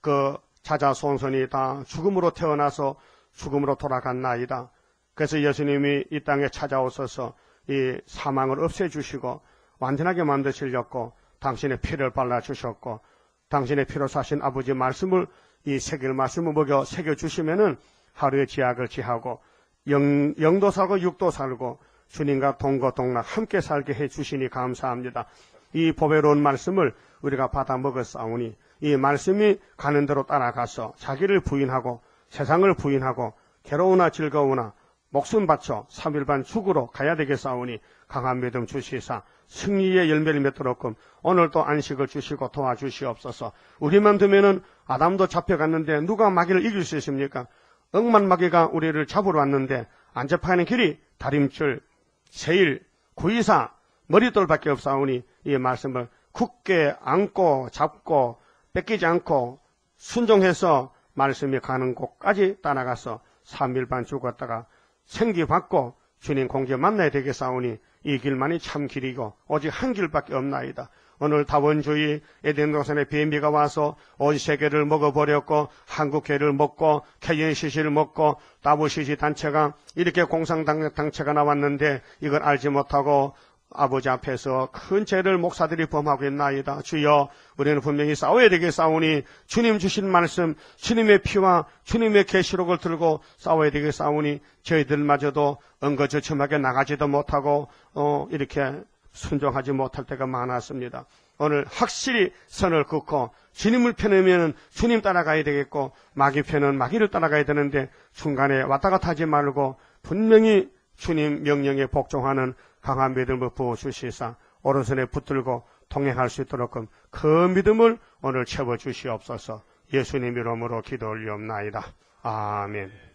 그 자자손손이 다 죽음으로 태어나서 죽음으로 돌아간 나이다. 그래서 예수님이 이 땅에 찾아오셔서 이 사망을 없애주시고 완전하게 만드시려고 당신의 피를 발라주셨고 당신의 피로 사신 아버지 말씀을 이 새길 말씀을 먹여 새겨주시면은 하루의 지약을 지하고 영도 살고 육도 살고 주님과 동거동락 함께 살게 해주시니 감사합니다. 이 보배로운 말씀을 우리가 받아 먹었사오니 이 말씀이 가는 대로 따라가서 자기를 부인하고 세상을 부인하고 괴로우나 즐거우나 목숨 바쳐 3일 반 죽으러 가야 되겠사오니 강한 믿음 주시사 승리의 열매를 맺도록끔 오늘도 안식을 주시고 도와주시옵소서. 우리만 두면은 아담도 잡혀갔는데 누가 마귀를 이길 수 있습니까? 억만 마귀가 우리를 잡으러 왔는데 안 잡혀가는 길이 다림줄, 세일, 구이사, 머릿돌밖에 없사오니 이 말씀을 굳게 안고 잡고 뺏기지 않고 순종해서 말씀이 가는 곳까지 따라가서 3일 반 죽었다가 생기 받고 주님 공개 만나야 되겠사오니 이 길만이 참 길이고 오직 한 길밖에 없나이다. 오늘 다원주의 에덴 동산에 비행기가 와서 온 세계를 먹어버렸고 한국계를 먹고 KNCC를 먹고 WCC 단체가 이렇게 공산당체가 나왔는데 이걸 알지 못하고 아버지 앞에서 큰 죄를 목사들이 범하고 있나이다. 주여, 우리는 분명히 싸워야 되겠사오니 주님 주신 말씀, 주님의 피와 주님의 계시록을 들고 싸워야 되겠사오니 저희들마저도 엉거주춤하게 나가지도 못하고 이렇게 순종하지 못할 때가 많았습니다. 오늘 확실히 선을 긋고 주님을 펴내면 주님 따라가야 되겠고 마귀 편은 마귀를 따라가야 되는데 중간에 왔다 갔다 하지 말고 분명히 주님 명령에 복종하는 강한 믿음을 부어주시사 오른손에 붙들고 동행할 수 있도록 그 믿음을 오늘 채워주시옵소서. 예수님 이름으로 기도 올리옵나이다. 아멘.